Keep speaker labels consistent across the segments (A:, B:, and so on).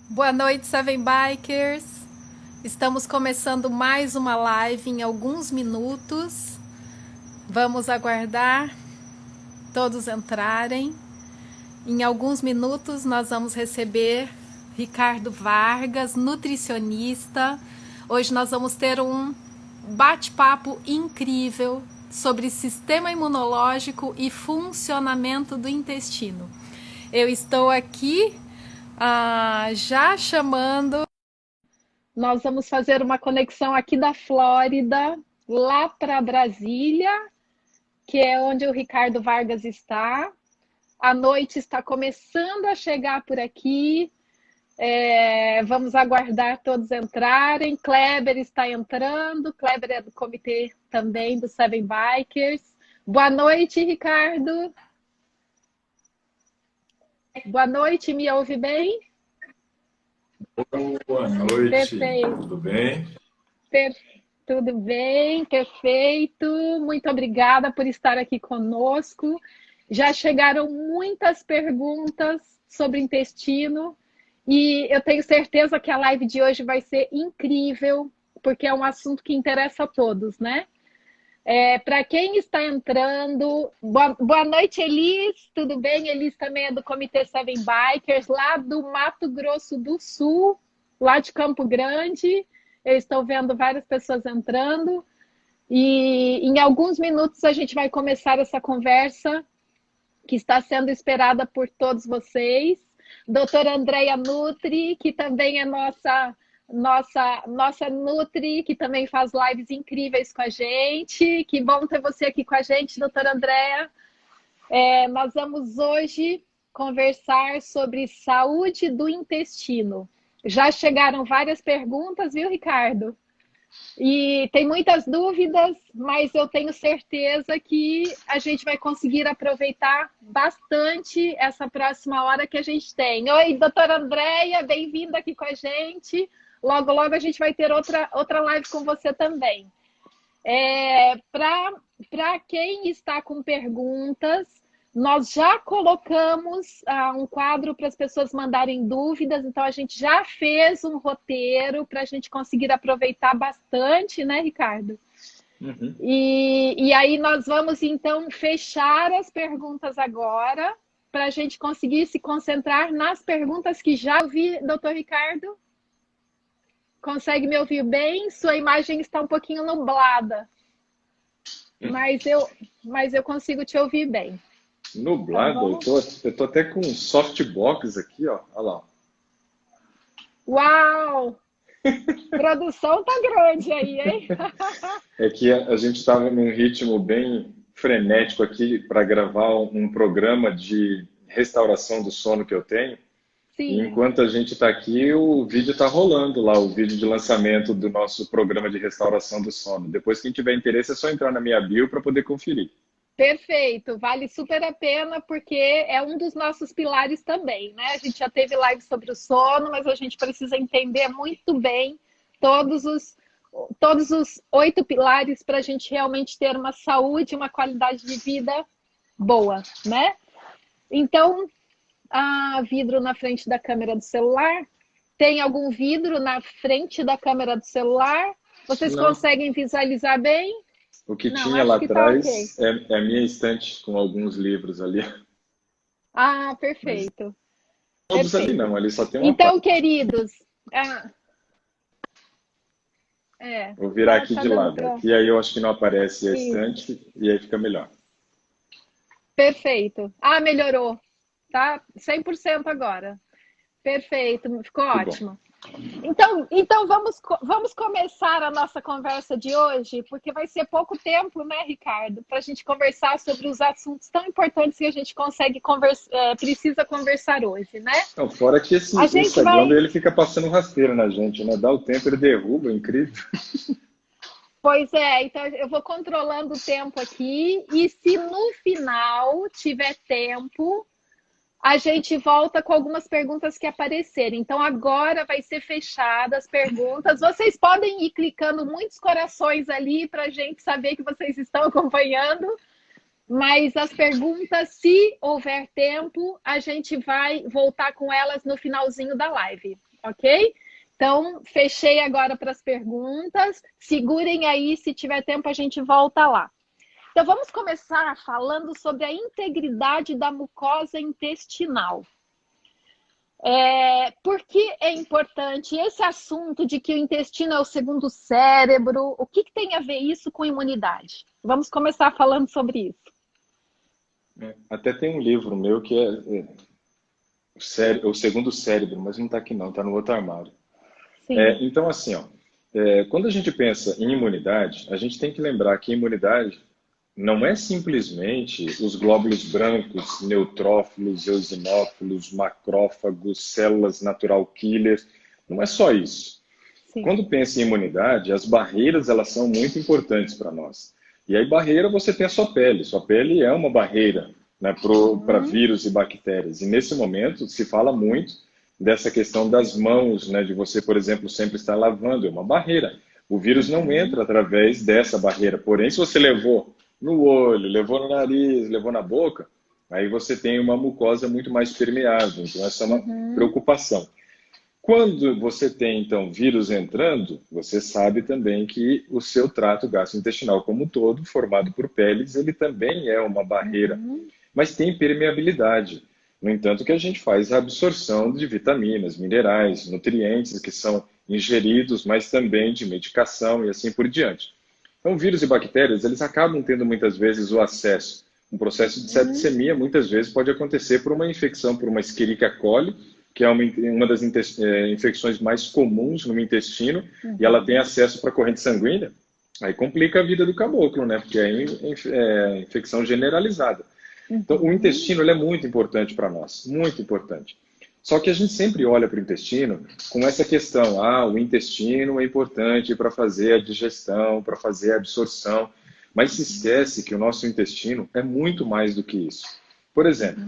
A: Boa noite, Seven Bikers. Estamos começando mais uma live em alguns minutos. Vamos aguardar todos entrarem. Em alguns minutos nós vamos receber Ricardo Vargas, nutricionista. Hoje nós vamos ter um bate-papo incrível sobre sistema imunológico e funcionamento do intestino. Eu estou aqui já chamando. Nós vamos fazer uma conexão aqui da Flórida, lá para Brasília, que é onde o Ricardo Vargas está. A noite está começando a chegar por aqui. Vamos aguardar todos entrarem. Kleber está entrando. Kleber é do comitê também do Seven Bikers. Boa noite, Ricardo. Boa noite, me ouve bem?
B: Boa noite,
A: Perfeito.
B: tudo bem?
A: Tudo bem, perfeito. Muito obrigada por estar aqui conosco. Já chegaram muitas perguntas sobre intestino e eu tenho certeza que a live de hoje vai ser incrível, porque é um assunto que interessa a todos, né? Para quem está entrando, boa noite, Elis. Tudo bem? Elis também é do Comitê Seven Bikers, lá do Mato Grosso do Sul, lá de Campo Grande. Eu estou vendo várias pessoas entrando. E em alguns minutos a gente vai começar essa conversa que está sendo esperada por todos vocês. Doutora Andréia Nutri, que também é nossa Nutri, que também faz lives incríveis com a gente. Que bom ter você aqui com a gente, doutora Andréia. Nós vamos hoje conversar sobre saúde do intestino. Já chegaram várias perguntas, viu, Ricardo? E tem muitas dúvidas, mas eu tenho certeza que a gente vai conseguir aproveitar bastante essa próxima hora que a gente tem. Oi, doutora Andréia, bem-vinda aqui com a gente. Logo, logo a gente vai ter outra live com você também. Para quem está com perguntas, nós já colocamos um quadro para as pessoas mandarem dúvidas, então a gente já fez um roteiro para a gente conseguir aproveitar bastante, né, Ricardo?
B: Uhum.
A: E aí nós vamos, então, fechar as perguntas agora, para a gente conseguir se concentrar nas perguntas que já ouvi, doutor Ricardo. Consegue me ouvir bem? Sua imagem está um pouquinho nublada, mas eu consigo te ouvir bem.
B: Nublado?
A: Tá,
B: eu tô até com um softbox aqui, ó. Olha lá.
A: uau! Produção tá grande aí, hein?
B: É que a gente estava num ritmo bem frenético aqui para gravar um programa de restauração do sono que eu tenho. E
A: Sim,
B: enquanto a gente está aqui, o vídeo está rolando lá, o vídeo de lançamento do nosso programa de restauração do sono. Depois, quem tiver interesse, é só entrar na minha bio para poder conferir.
A: perfeito. Vale super a pena porque é um dos nossos pilares também, né? A gente já teve live sobre o sono, mas a gente precisa entender muito bem todos os 8 pilares para a gente realmente ter uma saúde, uma qualidade de vida boa, né? Então, vidro na frente da câmera do celular. Tem algum vidro na frente da câmera do celular? Vocês
B: Não,
A: conseguem visualizar bem?
B: o que
A: Não,
B: tinha lá
A: acho que tá ok.
B: atrás é a minha estante com alguns livros ali. Mas
A: Perfeito,
B: todos ali
A: perfeito.
B: não, ali só tem uma
A: Então,
B: parte.
A: queridos, ah,
B: Vou virar aqui
A: tá
B: de
A: dando
B: lado.
A: para...
B: Aqui aí eu acho que não aparece a
A: Isso,
B: estante e aí fica melhor.
A: perfeito. Melhorou, tá? 100% agora. Perfeito, ficou
B: Que bom.
A: ótimo. Então vamos começar a nossa conversa de hoje, porque vai ser pouco tempo, né, Ricardo, para a gente conversar sobre os assuntos tão importantes que a gente precisa conversar hoje, né?
B: Então, fora que
A: A
B: o
A: gente
B: segundo
A: vai.
B: ele fica passando rasteiro na gente, né? Dá o tempo, ele derruba, é incrível.
A: Pois é, então eu vou controlando o tempo aqui, e se no final tiver tempo, a gente volta com algumas perguntas que aparecerem. Então, agora vai ser fechada as perguntas. Vocês podem ir clicando muitos corações ali para a gente saber que vocês estão acompanhando. Mas as perguntas, se houver tempo, a gente vai voltar com elas no finalzinho da live. ok? Então, fechei agora para as perguntas. Segurem aí, se tiver tempo a gente volta lá. Então, vamos começar falando sobre a integridade da mucosa intestinal. Por que é importante esse assunto de que o intestino é o segundo cérebro? O que tem a ver isso com imunidade? Vamos começar falando sobre isso.
B: Até tem um livro meu que o segundo cérebro, mas não está aqui não, está no outro armário. Então, assim, quando a gente pensa em imunidade, a gente tem que lembrar que imunidade não é simplesmente os glóbulos brancos, neutrófilos, eosinófilos, macrófagos, células natural killers. Não é só isso. Sim. Quando pensa em imunidade, as barreiras elas são muito importantes para nós. E aí, barreira, você tem a sua pele. Sua pele é uma barreira, né, para vírus e bactérias. E nesse momento se fala muito dessa questão das mãos, né, de você, por exemplo, sempre estar lavando. É uma barreira. O vírus não entra através dessa barreira. Porém, se você levou no olho, levou no nariz, levou na boca, aí você tem uma mucosa muito mais permeável. Então, essa é uma preocupação. Quando você tem, então, vírus entrando, você sabe também que o seu trato gastrointestinal como um todo, formado por peles, ele também é uma barreira, mas tem permeabilidade. No entanto, que a gente faz a absorção de vitaminas, minerais, nutrientes que são ingeridos, mas também de medicação e assim por diante. Então, vírus e bactérias, eles acabam tendo muitas vezes o acesso. Um processo de septicemia, muitas vezes, pode acontecer por uma infecção, por uma Escherichia coli, que é uma das infecções mais comuns no intestino, e ela tem acesso para a corrente sanguínea. Aí complica a vida do caboclo, né? Porque é infecção generalizada. Então, o intestino ele é muito importante para nós, muito importante. Só que a gente sempre olha para o intestino com essa questão, o intestino é importante para fazer a digestão, para fazer a absorção, mas se esquece que o nosso intestino é muito mais do que isso. Por exemplo,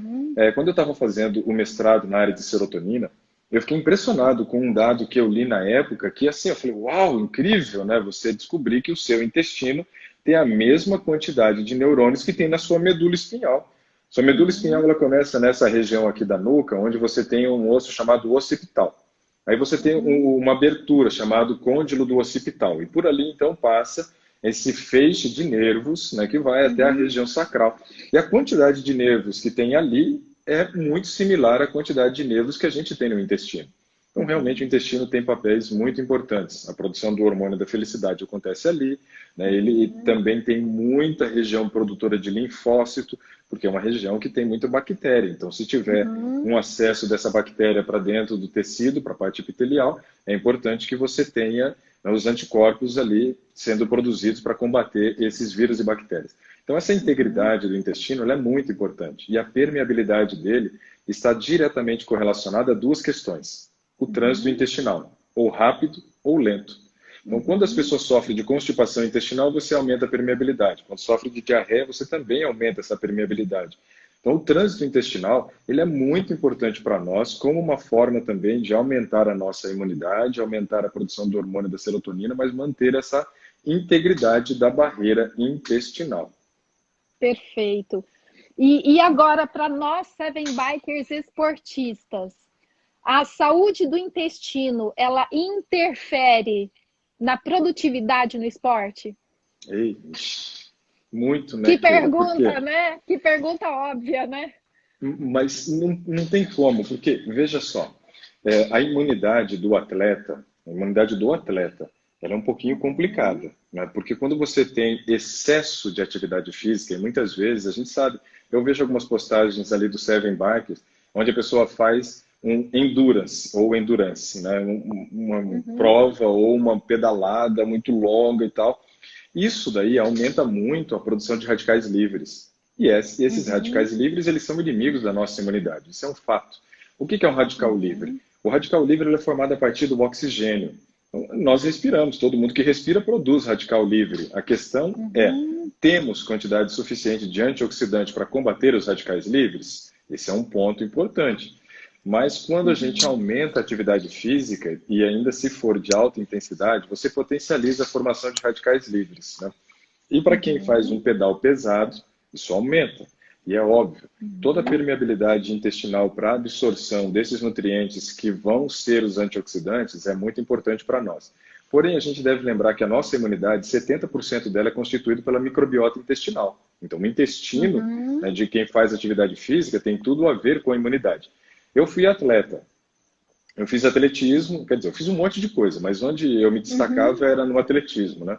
B: quando eu estava fazendo o mestrado na área de serotonina, eu fiquei impressionado com um dado que eu li na época, que assim, eu falei, uau, incrível, né? Você descobrir que o seu intestino tem a mesma quantidade de neurônios que tem na sua medula espinhal. Sua medula espinhal ela começa nessa região aqui da nuca, onde você tem um osso chamado occipital. Aí você tem uma abertura chamada côndilo do occipital. E por ali, então, passa esse feixe de nervos, né, que vai até a região sacral. E a quantidade de nervos que tem ali é muito similar à quantidade de nervos que a gente tem no intestino. Então, realmente, o intestino tem papéis muito importantes. A produção do hormônio da felicidade acontece ali, né? Ele também tem muita região produtora de linfócito, porque é uma região que tem muita bactéria. Então, se tiver um acesso dessa bactéria para dentro do tecido, para a parte epitelial, é importante que você tenha, né, os anticorpos ali sendo produzidos para combater esses vírus e bactérias. Então, essa integridade do intestino ela é muito importante. E a permeabilidade dele está diretamente correlacionada a duas questões. O trânsito intestinal, ou rápido ou lento. Então, quando as pessoas sofrem de constipação intestinal, você aumenta a permeabilidade. Quando sofre de diarreia, você também aumenta essa permeabilidade. Então, o trânsito intestinal ele é muito importante para nós, como uma forma também de aumentar a nossa imunidade, aumentar a produção do hormônio da serotonina, mas manter essa integridade da barreira intestinal.
A: Perfeito. E agora, para nós, Seven Bikers esportistas, a saúde do intestino, ela interfere na produtividade no esporte?
B: Muito, né?
A: Que pergunta, né? Que pergunta óbvia, né?
B: Mas não tem como, porque, veja só, a imunidade do atleta, ela é um pouquinho complicada, né? Porque quando você tem excesso de atividade física, e muitas vezes, a gente sabe, eu vejo algumas postagens ali do Seven Bikers, onde a pessoa faz um endurance, né? Uma prova ou uma pedalada muito longa e tal. Isso daí aumenta muito a produção de radicais livres. E esses radicais livres, eles são inimigos da nossa imunidade. Isso é um fato. O que é um radical livre? O radical livre ele é formado a partir do oxigênio. Então, nós respiramos, todo mundo que respira produz radical livre. A questão é, temos quantidade suficiente de antioxidante para combater os radicais livres? Esse é um ponto importante. Mas quando a gente aumenta a atividade física, e ainda se for de alta intensidade, você potencializa a formação de radicais livres, né? E para quem faz um pedal pesado, isso aumenta. E é óbvio, toda a permeabilidade intestinal para absorção desses nutrientes que vão ser os antioxidantes é muito importante para nós. Porém, a gente deve lembrar que a nossa imunidade, 70% dela é constituído pela microbiota intestinal. Então, o intestino, né, de quem faz atividade física tem tudo a ver com a imunidade. Eu fui atleta. Eu fiz atletismo, quer dizer, eu fiz um monte de coisa, mas onde eu me destacava era no atletismo, né?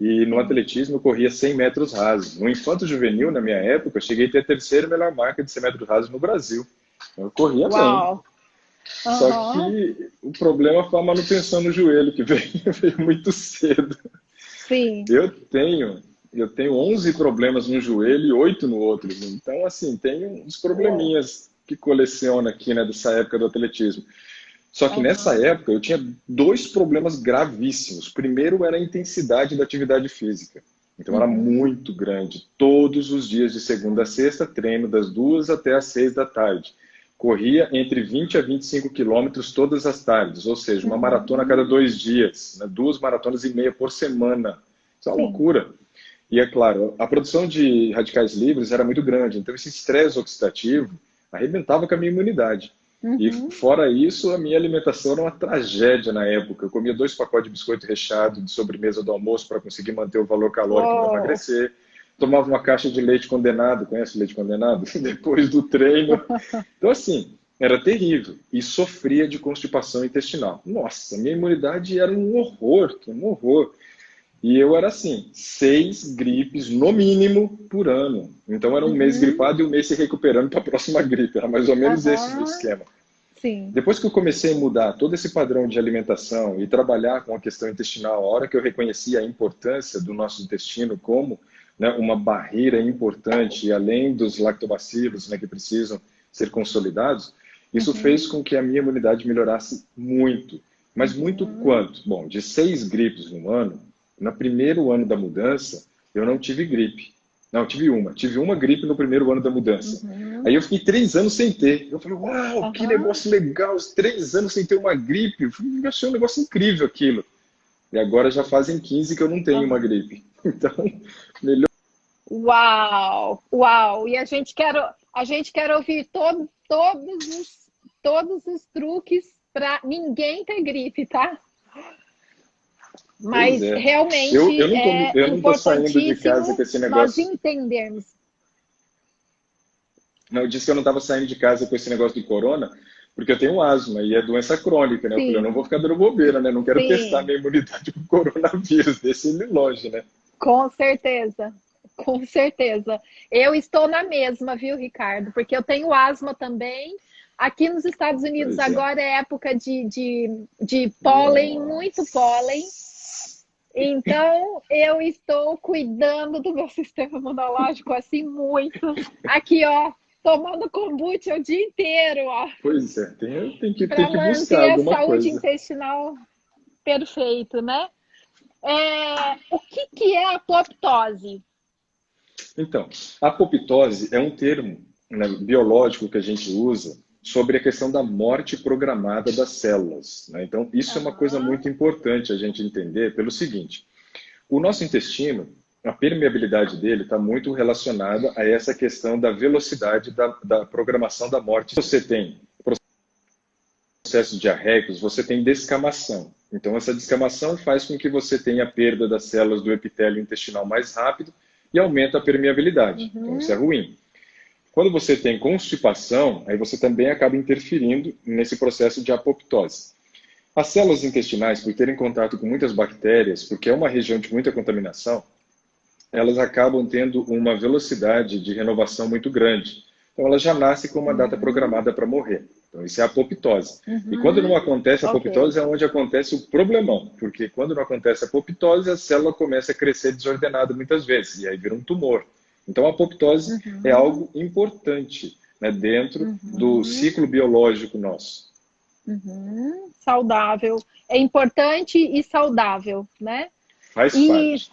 B: E no atletismo eu corria 100 metros rasos. No infanto juvenil, na minha época, eu cheguei a ter a terceira melhor marca de 100 metros rasos no Brasil. Eu corria bem. Só que o problema foi a manutenção no joelho, que veio muito cedo.
C: Sim.
B: Eu tenho 11 problemas no joelho e 8 no outro. Então, assim, tem uns probleminhas que coleciona aqui, né, dessa época do atletismo. Só que nessa época eu tinha 2 problemas gravíssimos. Primeiro era a intensidade da atividade física. Então era muito grande. Todos os dias de segunda a sexta, treino das 2 até as 6 da tarde. Corria entre 20 a 25 quilômetros todas as tardes, ou seja, uma maratona a cada 2 dias, né? 2 maratonas e meia por semana. Isso é uma loucura. E é claro, a produção de radicais livres era muito grande, então esse estresse oxidativo arrebentava com a minha imunidade. E fora isso, a minha alimentação era uma tragédia na época. Eu comia 2 pacotes de biscoito recheado de sobremesa do almoço para conseguir manter o valor calórico e emagrecer. Tomava uma caixa de leite condenado, conhece leite condenado? Depois do treino. Então, assim, era terrível. E sofria de constipação intestinal. Nossa, minha imunidade era um horror, um horror. E eu era assim, 6 gripes no mínimo por ano. Então era um mês gripado e um mês se recuperando para a próxima gripe. Era mais ou menos esse o esquema.
C: Sim.
B: Depois que eu comecei a mudar todo esse padrão de alimentação e trabalhar com a questão intestinal, a hora que eu reconheci a importância do nosso intestino como, né, uma barreira importante, além dos lactobacilos, né, que precisam ser consolidados, isso fez com que a minha imunidade melhorasse muito. Mas muito quanto? Bom, de 6 gripes no ano, no primeiro ano da mudança, eu não tive gripe. Não, tive uma gripe no primeiro ano da mudança. Aí eu fiquei 3 anos sem ter. Eu falei, uau, que negócio legal, 3 anos sem ter uma gripe. Eu achei um negócio incrível aquilo. E agora já fazem 15 que eu não tenho uma gripe. Então, melhor.
C: Uau, uau. E a gente quer ouvir todos os truques para ninguém ter gripe, tá? Mas realmente
B: eu não tô saindo de casa com esse negócio.
C: Nós entendermos.
B: Não, eu disse que eu não estava saindo de casa com esse negócio de corona, porque eu tenho asma e é doença crônica, né? Eu não vou ficar dando bobeira, né? Não quero testar minha imunidade com coronavírus, deixa ele longe, né?
C: Com certeza, com certeza. Eu estou na mesma, viu, Ricardo? Porque eu tenho asma também. Aqui nos Estados Unidos agora é época de pólen, muito pólen. Então, eu estou cuidando do meu sistema imunológico, assim, muito. Aqui, ó, tomando kombucha o dia inteiro, ó.
B: Pois é, tem que buscar alguma
C: a saúde
B: coisa.
C: intestinal perfeito, né? O que é a apoptose?
B: Então, a apoptose é um termo, né, biológico que a gente usa sobre a questão da morte programada das células, né? Então, isso é uma coisa muito importante a gente entender pelo seguinte: o nosso intestino, a permeabilidade dele está muito relacionada a essa questão da velocidade da programação da morte. Você tem processos diarreicos, você tem descamação. Então, essa descamação faz com que você tenha perda das células do epitélio intestinal mais rápido e aumenta a permeabilidade. Então, isso é ruim. Quando você tem constipação, aí você também acaba interferindo nesse processo de apoptose. As células intestinais, por terem contato com muitas bactérias, porque é uma região de muita contaminação, elas acabam tendo uma velocidade de renovação muito grande. Então, elas já nascem com uma data programada para morrer. Então, isso é a apoptose. E quando não acontece a apoptose, é onde acontece o problemão. Porque quando não acontece a apoptose, a célula começa a crescer desordenada muitas vezes, e aí vira um tumor. Então, a apoptose é algo importante, né, dentro do ciclo biológico nosso.
C: Saudável. É importante e saudável, né?
B: Faz parte.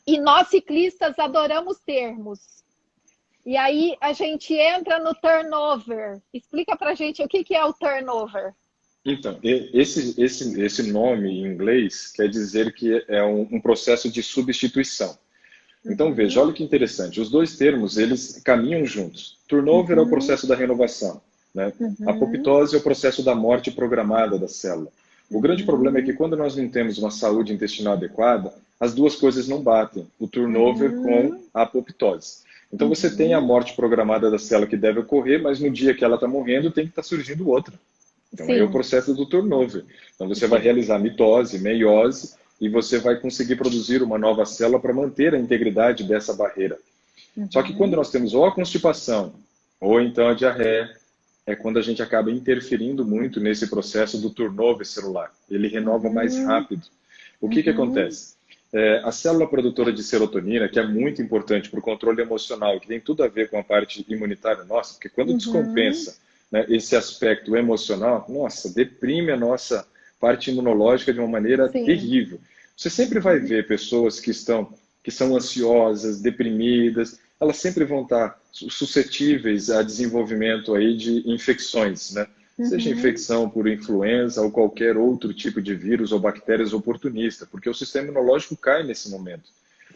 C: E nós ciclistas adoramos termos. E aí a gente entra no turnover. Explica pra gente o que é o turnover.
B: Então, esse nome em inglês quer dizer que é um processo de substituição. Então, veja, olha que interessante. Os dois termos, eles caminham juntos. Turnover é o processo da renovação, né? Apoptose é o processo da morte programada da célula. O grande problema é que quando nós não temos uma saúde intestinal adequada, as duas coisas não batem, o turnover com a apoptose. Então, você tem a morte programada da célula que deve ocorrer, mas no dia que ela está morrendo, tem que estar surgindo outra. Então, é o processo do turnover. Então, você vai realizar mitose, meiose, e você vai conseguir produzir uma nova célula para manter a integridade dessa barreira. Só que quando nós temos ou a constipação, ou então a diarreia, é quando a gente acaba interferindo muito nesse processo do turnover celular. Ele renova mais rápido. O que acontece? A célula produtora de serotonina, que é muito importante para o controle emocional, que tem tudo a ver com a parte imunitária nossa, porque quando descompensa, né, esse aspecto emocional, nossa, deprime a nossa parte imunológica de uma maneira terrível. Você sempre vai ver pessoas que são ansiosas, deprimidas, elas sempre vão estar suscetíveis a desenvolvimento aí de infecções, né? Seja infecção por influenza ou qualquer outro tipo de vírus ou bactérias oportunista, porque o sistema imunológico cai nesse momento.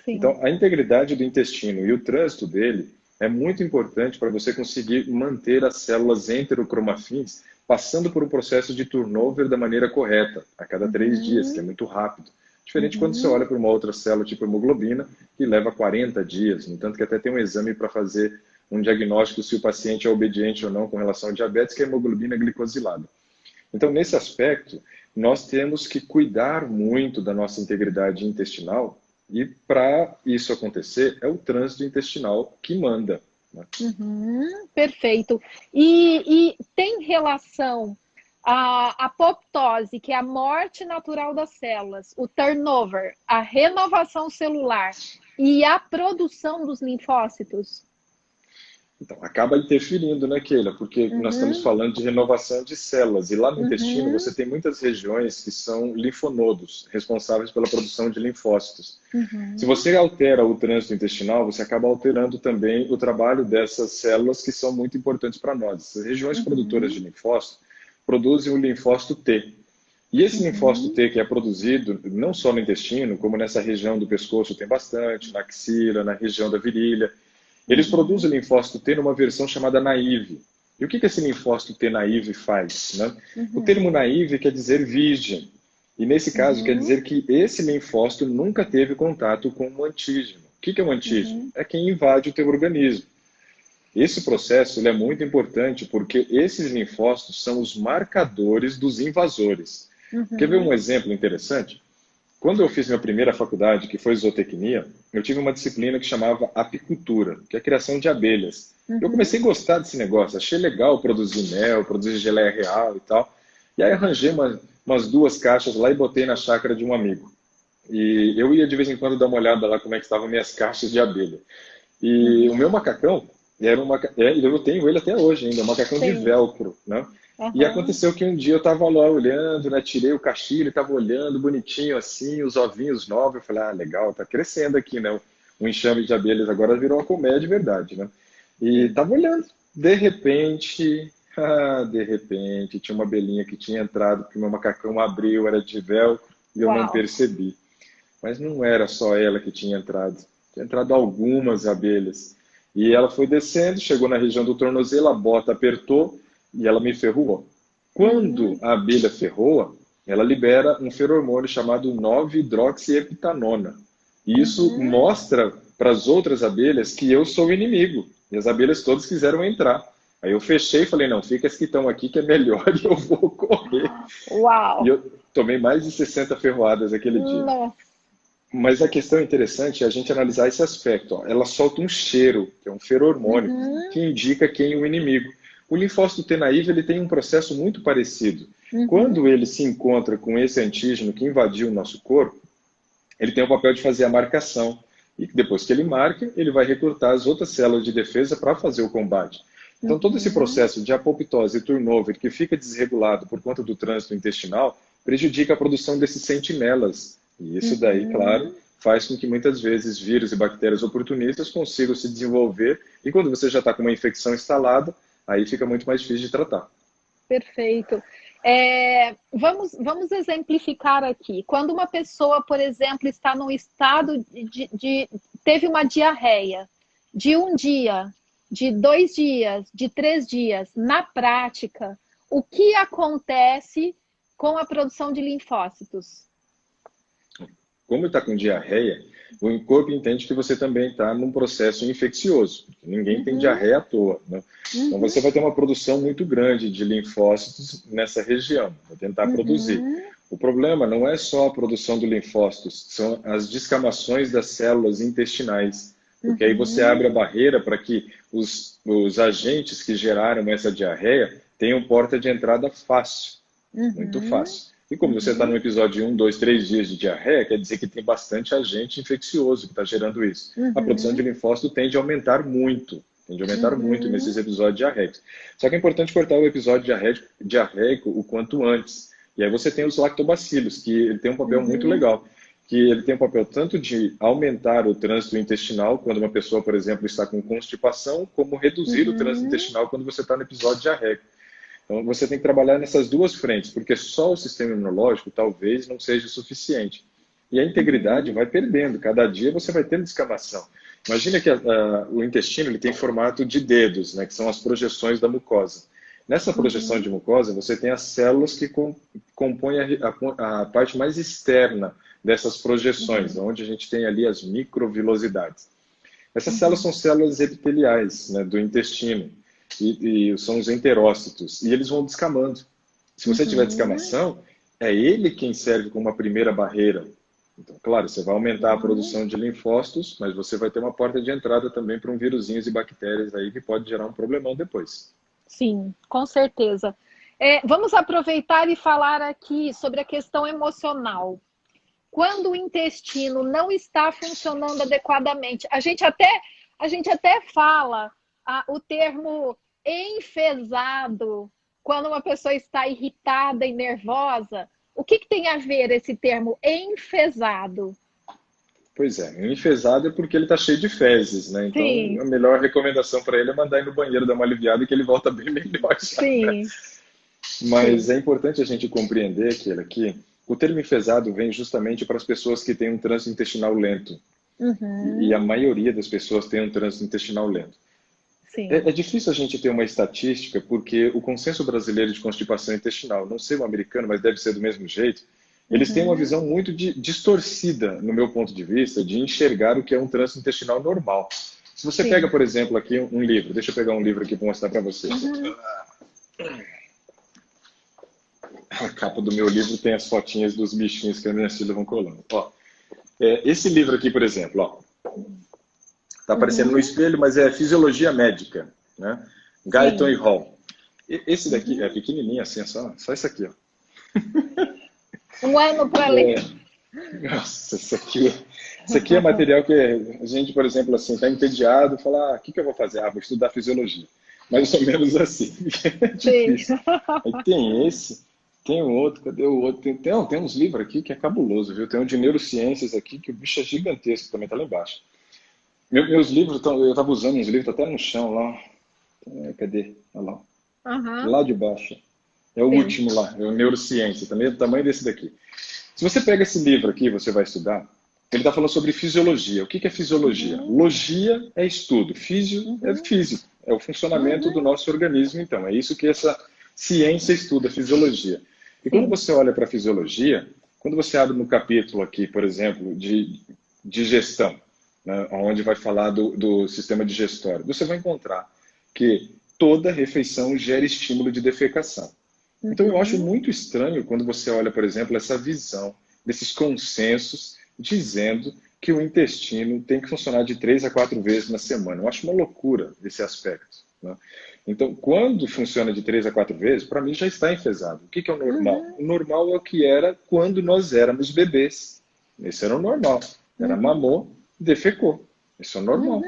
B: Então, a integridade do intestino e o trânsito dele é muito importante para você conseguir manter as células enterocromafins passando por um processo de turnover da maneira correta, a cada 3 dias, que é muito rápido. Diferente quando você olha para uma outra célula, tipo hemoglobina, que leva 40 dias. No entanto, que até tem um exame para fazer um diagnóstico se o paciente é obediente ou não com relação ao diabetes, que é a hemoglobina glicosilada. Então, nesse aspecto, nós temos que cuidar muito da nossa integridade intestinal e, para isso acontecer, é o trânsito intestinal que manda. Né?
C: Perfeito. E tem relação a apoptose, que é a morte natural das células, o turnover, a renovação celular e a produção dos linfócitos?
B: Então, acaba interferindo, né, Keila? Porque nós estamos falando de renovação de células. E lá no intestino você tem muitas regiões que são linfonodos, responsáveis pela produção de linfócitos. Se você altera o trânsito intestinal, você acaba alterando também o trabalho dessas células que são muito importantes para nós. Essas regiões produtoras de linfócitos produzem o linfócito T. E esse linfócito T que é produzido não só no intestino, como nessa região do pescoço tem bastante, na axila, na região da virilha. Eles produzem o linfócito T numa versão chamada naive. E o que esse linfócito T naive faz? Né? O termo naive quer dizer virgem. E nesse caso quer dizer que esse linfócito nunca teve contato com um antígeno. O que é um antígeno? É quem invade o teu organismo. Esse processo ele é muito importante porque esses linfócitos são os marcadores dos invasores. Quer ver um exemplo interessante? Quando eu fiz minha primeira faculdade, que foi zootecnia, eu tive uma disciplina que chamava apicultura, que é a criação de abelhas. Eu comecei a gostar desse negócio, achei legal produzir mel, produzir geleia real e tal. E aí arranjei umas 2 caixas lá e botei na chácara de um amigo. E eu ia de vez em quando dar uma olhada lá como é que estavam minhas caixas de abelha. E o meu macacão, eu tenho ele até hoje ainda, um macacão de velcro, né? E aconteceu que um dia eu estava lá olhando, né? Tirei o caixilho, estava olhando bonitinho assim, os ovinhos novos. Eu falei, legal, tá crescendo aqui, né? O enxame de abelhas agora virou uma colmeia de verdade, né? E estava olhando. De repente, tinha uma abelhinha que tinha entrado, porque meu macacão abriu, era de velcro, e eu não percebi. Mas não era só ela que tinha entrado. Tinha entrado algumas abelhas. E ela foi descendo, chegou na região do tornozelo, a bota apertou e ela me ferroou. Quando a abelha ferroa, ela libera um feromônio chamado 9-hidroxieptanona. E isso mostra para as outras abelhas que eu sou o inimigo. E as abelhas todas quiseram entrar. Aí eu fechei e falei, não, fica as que estão aqui que é melhor e eu vou correr.
C: Uau!
B: E eu tomei mais de 60 ferroadas aquele dia.
C: Nossa.
B: Mas a questão interessante é a gente analisar esse aspecto. Ó. Ela solta um cheiro, que é um feromônio, que indica quem é o inimigo. O linfócito T naive ele tem um processo muito parecido. Quando ele se encontra com esse antígeno que invadiu o nosso corpo, ele tem o papel de fazer a marcação. E depois que ele marca, ele vai recrutar as outras células de defesa para fazer o combate. Então, todo esse processo de apoptose e turnover que fica desregulado por conta do trânsito intestinal prejudica a produção desses sentinelas. E isso daí, claro, faz com que muitas vezes vírus e bactérias oportunistas consigam se desenvolver e quando você já está com uma infecção instalada, aí fica muito mais difícil de tratar.
C: Perfeito. Vamos exemplificar aqui. Quando uma pessoa, por exemplo, está num estado teve uma diarreia de 1 dia, de 2 dias, de 3 dias, na prática, o que acontece com a produção de linfócitos?
B: Como está com diarreia, o corpo entende que você também está num processo infeccioso. Ninguém tem diarreia à toa, né? Então você vai ter uma produção muito grande de linfócitos nessa região, vai tentar produzir. O problema não é só a produção de linfócitos, são as descamações das células intestinais. Porque aí você abre a barreira para que os agentes que geraram essa diarreia tenham porta de entrada fácil, muito fácil. E como você está no episódio de 1, 2, 3 dias de diarreia, quer dizer que tem bastante agente infeccioso que está gerando isso. A produção de linfócito tende a aumentar muito. Nesses episódios diarreicos. Só que é importante cortar o episódio diarreico o quanto antes. E aí você tem os lactobacilos, que ele tem um papel muito legal. Que ele tem um papel tanto de aumentar o trânsito intestinal, quando uma pessoa, por exemplo, está com constipação, como reduzir o trânsito intestinal quando você está no episódio diarreico. Então, você tem que trabalhar nessas duas frentes, porque só o sistema imunológico talvez não seja suficiente. E a integridade vai perdendo. Cada dia você vai tendo descamação. Imagina que o intestino ele tem formato de dedos, né, que são as projeções da mucosa. Nessa projeção de mucosa, você tem as células que compõem a parte mais externa dessas projeções, onde a gente tem ali as microvilosidades. Essas células são células epiteliais, né, do intestino. E são os enterócitos, e eles vão descamando. Se você tiver descamação, é ele quem serve como uma primeira barreira. Então, claro, você vai aumentar a produção de linfócitos, mas você vai ter uma porta de entrada também para um vírusinhos e bactérias aí que pode gerar um problemão depois.
C: Sim, com certeza. Vamos aproveitar e falar aqui sobre a questão emocional. Quando o intestino não está funcionando adequadamente, a gente até fala o termo enfesado, quando uma pessoa está irritada e nervosa. O que tem a ver esse termo enfesado?
B: Pois é, enfesado é porque ele está cheio de fezes, né? Então, sim, a melhor recomendação para ele é mandar ir no banheiro, dar uma aliviada, que ele volta bem melhor.
C: Sim.
B: Mas é importante a gente compreender que o termo enfesado vem justamente para as pessoas que têm um trânsito intestinal lento. E a maioria das pessoas tem um trânsito intestinal lento. É difícil a gente ter uma estatística, porque o Consenso Brasileiro de Constipação Intestinal, não sei o americano, mas deve ser do mesmo jeito, eles têm uma visão muito distorcida, no meu ponto de vista, de enxergar o que é um trânsito intestinal normal. Se você pega, por exemplo, aqui um livro, deixa eu pegar um livro aqui para mostrar para vocês. A capa do meu livro tem as fotinhas dos bichinhos que a minha filha vão colando. Ó, esse livro aqui, por exemplo, ó. Está aparecendo no espelho, mas é Fisiologia Médica, né? Guyton e Hall. Esse daqui é pequenininho assim, só isso aqui, ó.
C: Um ano para ler.
B: Nossa, isso aqui é material que a gente, por exemplo, assim, está entediado, fala, o que eu vou fazer? Vou estudar fisiologia. Mais ou menos assim. É difícil. Aí tem esse, tem um outro, cadê o outro? Tem uns livros aqui que é cabuloso, viu? Tem um de neurociências aqui, que o bicho é gigantesco, também está lá embaixo. Meus livros, eu estava usando uns livros, até no chão lá. Cadê? Olha lá. Lá de baixo. É o último lá, é o Neurociência, também é do tamanho desse daqui. Se você pega esse livro aqui, você vai estudar, ele está falando sobre fisiologia. O que é fisiologia? Logia é estudo, físio é físico, é o funcionamento do nosso organismo, então. É isso que essa ciência estuda, fisiologia. E quando você olha para a fisiologia, quando você abre no capítulo aqui, por exemplo, de digestão, né, onde vai falar do sistema digestório, você vai encontrar que toda refeição gera estímulo de defecação. Então eu acho muito estranho quando você olha, por exemplo, essa visão desses consensos dizendo que o intestino tem que funcionar de 3 a 4 vezes na semana. Eu acho uma loucura esse aspecto, né? Então, quando funciona de 3 a 4 vezes, para mim já está enfesado. O que é o normal? O normal é o que era quando nós éramos bebês. Esse era o normal. Era mamou, defecou. Isso é normal.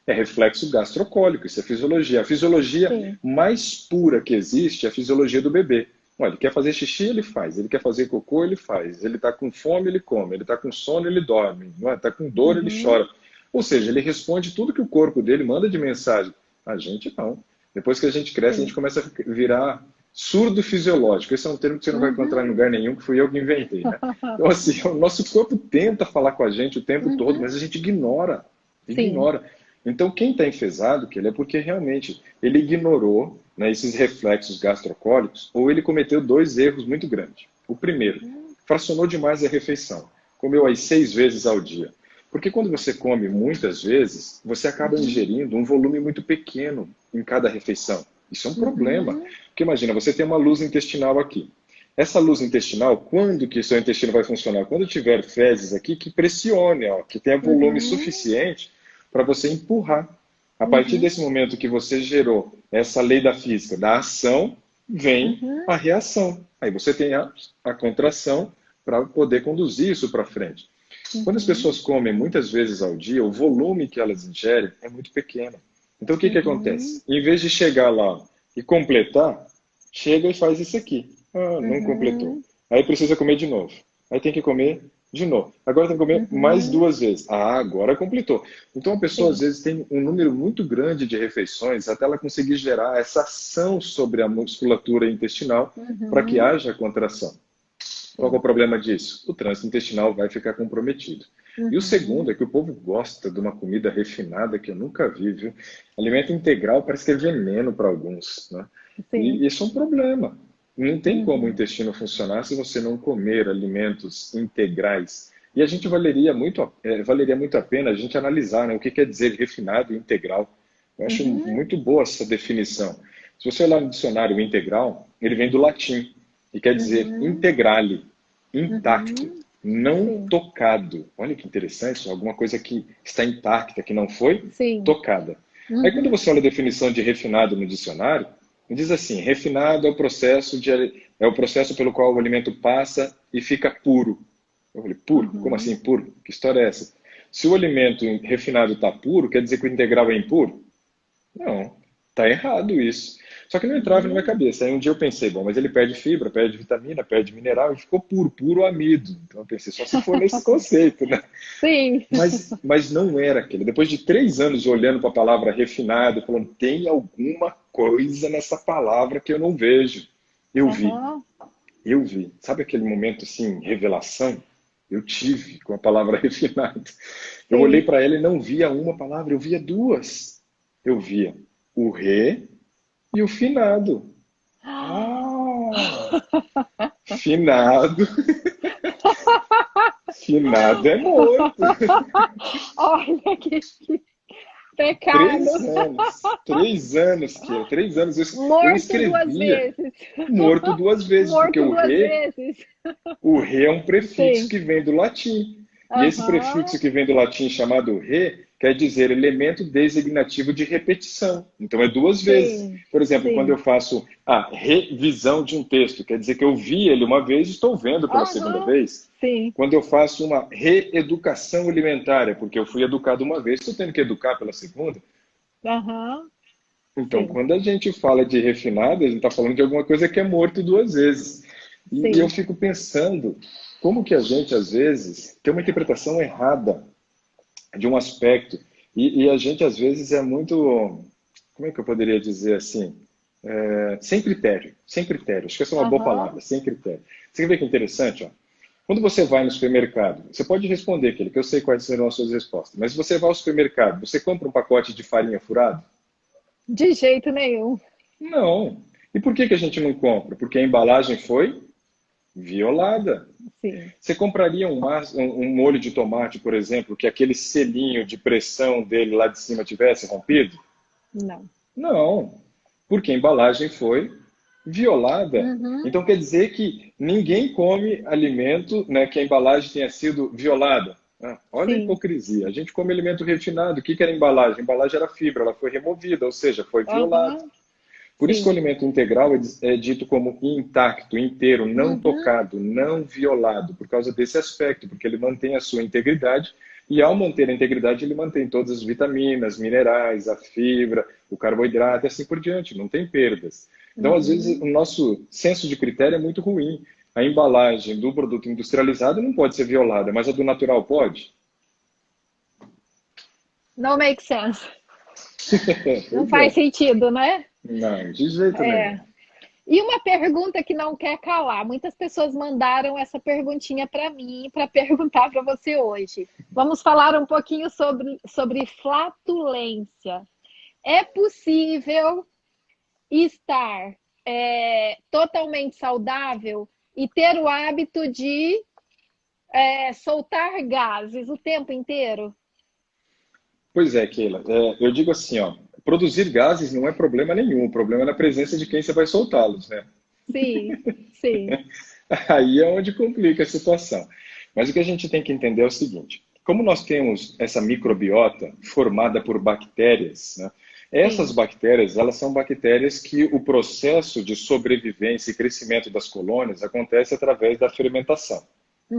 B: É reflexo gastrocólico, isso é fisiologia. A fisiologia mais pura que existe é a fisiologia do bebê. Olha, ele quer fazer xixi, ele faz. Ele quer fazer cocô, ele faz. Ele está com fome, ele come. Ele está com sono, ele dorme. Está com dor, ele chora. Ou seja, ele responde tudo que o corpo dele manda de mensagem. A gente não. Depois que a gente cresce, a gente começa a virar surdo fisiológico. Esse é um termo que você não vai encontrar em lugar nenhum, que fui eu que inventei, né? Então, assim, o nosso corpo tenta falar com a gente o tempo todo, mas a gente ignora.
C: Sim.
B: Ignora. Então, quem está enfesado, que ele é porque realmente ele ignorou, né, esses reflexos gastrocólicos, ou ele cometeu dois erros muito grandes. O primeiro, fracionou demais a refeição. Comeu aí 6 vezes ao dia. Porque quando você come muitas vezes, você acaba ingerindo um volume muito pequeno em cada refeição. Isso é um problema. Porque imagina, você tem uma luz intestinal aqui. Essa luz intestinal, quando que seu intestino vai funcionar? Quando tiver fezes aqui que pressione, ó, que tenha volume suficiente para você empurrar. A partir desse momento que você gerou essa lei da física, da ação, vem a reação. Aí você tem a contração para poder conduzir isso para frente. Quando as pessoas comem muitas vezes ao dia, o volume que elas ingerem é muito pequeno. Então o que acontece? Em vez de chegar lá e completar, chega e faz isso aqui. Ah, não completou. Aí precisa comer de novo. Aí tem que comer de novo. Agora tem que comer mais 2 vezes. Ah, agora completou. Então a pessoa às vezes tem um número muito grande de refeições até ela conseguir gerar essa ação sobre a musculatura intestinal para que haja contração. Qual é o problema disso? O trânsito intestinal vai ficar comprometido. E o segundo é que o povo gosta de uma comida refinada que eu nunca vi, viu? Alimento integral parece que é veneno para alguns, né? E isso é um problema. Não tem como o intestino funcionar se você não comer alimentos integrais. E a gente valeria muito a pena a gente analisar, né, o que quer dizer refinado e integral. Eu acho muito boa essa definição. Se você olhar no dicionário, o integral, ele vem do latim e quer dizer integrale, intacto, não tocado. Olha que interessante, alguma coisa que está intacta, que não foi tocada. Aí quando você olha a definição de refinado no dicionário, diz assim: refinado é o processo pelo qual o alimento passa e fica puro. Eu falei, puro? Como assim puro? Que história é essa? Se o alimento refinado está puro, quer dizer que o integral é impuro? Não, está errado isso. Só que não entrava na minha cabeça. Aí um dia eu pensei, bom, mas ele perde fibra, perde vitamina, perde mineral e ficou puro, puro amido. Então eu pensei, só se for nesse conceito, né?
C: Sim.
B: Mas não era aquele. Depois de 3 anos olhando para a palavra refinado, falando, tem alguma coisa nessa palavra que eu não vejo. Eu vi. Sabe aquele momento assim, revelação? Eu tive com a palavra refinado. Eu olhei para ela e não via uma palavra, eu via duas. Eu via o re e o finado. Finado. Finado é morto.
C: Olha que pecado.
B: 3 anos, Kira. 3 anos eu
C: Morto
B: escrevia.
C: 2 vezes.
B: Morto 2 vezes,
C: Morto
B: porque
C: duas vezes.
B: o re é um prefixo que vem do latim. E esse prefixo que vem do latim chamado re quer dizer elemento designativo de repetição. Então é 2 vezes. Por exemplo, quando eu faço a revisão de um texto, quer dizer que eu vi ele uma vez e estou vendo pela segunda vez. Quando eu faço uma reeducação alimentar, porque eu fui educado uma vez, estou tendo que educar pela segunda. Então, quando a gente fala de refinado, a gente está falando de alguma coisa que é morto 2 vezes. E eu fico pensando como que a gente, às vezes, tem uma interpretação errada de um aspecto. E a gente, às vezes, é muito... Como é que eu poderia dizer assim? Sem critério. Sem critério. Acho que essa é uma boa palavra. Sem critério. Você quer ver que interessante? Ó? Quando você vai no supermercado, você pode responder aquele, que eu sei quais serão as suas respostas. Mas se você vai ao supermercado, você compra um pacote de farinha furado?
C: De jeito nenhum.
B: Não. E por que a gente não compra? Porque a embalagem foi violada. Você compraria um molho de tomate, por exemplo, que aquele selinho de pressão dele lá de cima tivesse rompido?
C: Não.
B: Não. Porque a embalagem foi violada. Então quer dizer que ninguém come alimento, né, que a embalagem tenha sido violada. Olha a hipocrisia. A gente come alimento refinado. O que era a embalagem? A embalagem era fibra, ela foi removida, ou seja, foi violada. Por isso que o alimento integral é dito como intacto, inteiro, não tocado, não violado, por causa desse aspecto, porque ele mantém a sua integridade e ao manter a integridade ele mantém todas as vitaminas, minerais, a fibra, o carboidrato e assim por diante, não tem perdas. Então, às vezes, o nosso senso de critério é muito ruim. A embalagem do produto industrializado não pode ser violada, mas a do natural pode?
C: Não make sense. Não faz sentido, né?
B: Não, de jeito nenhum.
C: E uma pergunta que não quer calar. Muitas pessoas mandaram essa perguntinha para mim, para perguntar para você hoje. Vamos falar um pouquinho sobre flatulência. É possível estar totalmente saudável e ter o hábito de soltar gases o tempo inteiro?
B: Pois é, Keila. Eu digo assim, ó, produzir gases não é problema nenhum, o problema é na presença de quem você vai soltá-los, né?
C: Sim, sim.
B: Aí é onde complica a situação. Mas o que a gente tem que entender é o seguinte: como nós temos essa microbiota formada por bactérias, né? Essas
C: Sim.
B: bactérias, elas são bactérias que o processo de sobrevivência e crescimento das colônias acontece através da fermentação.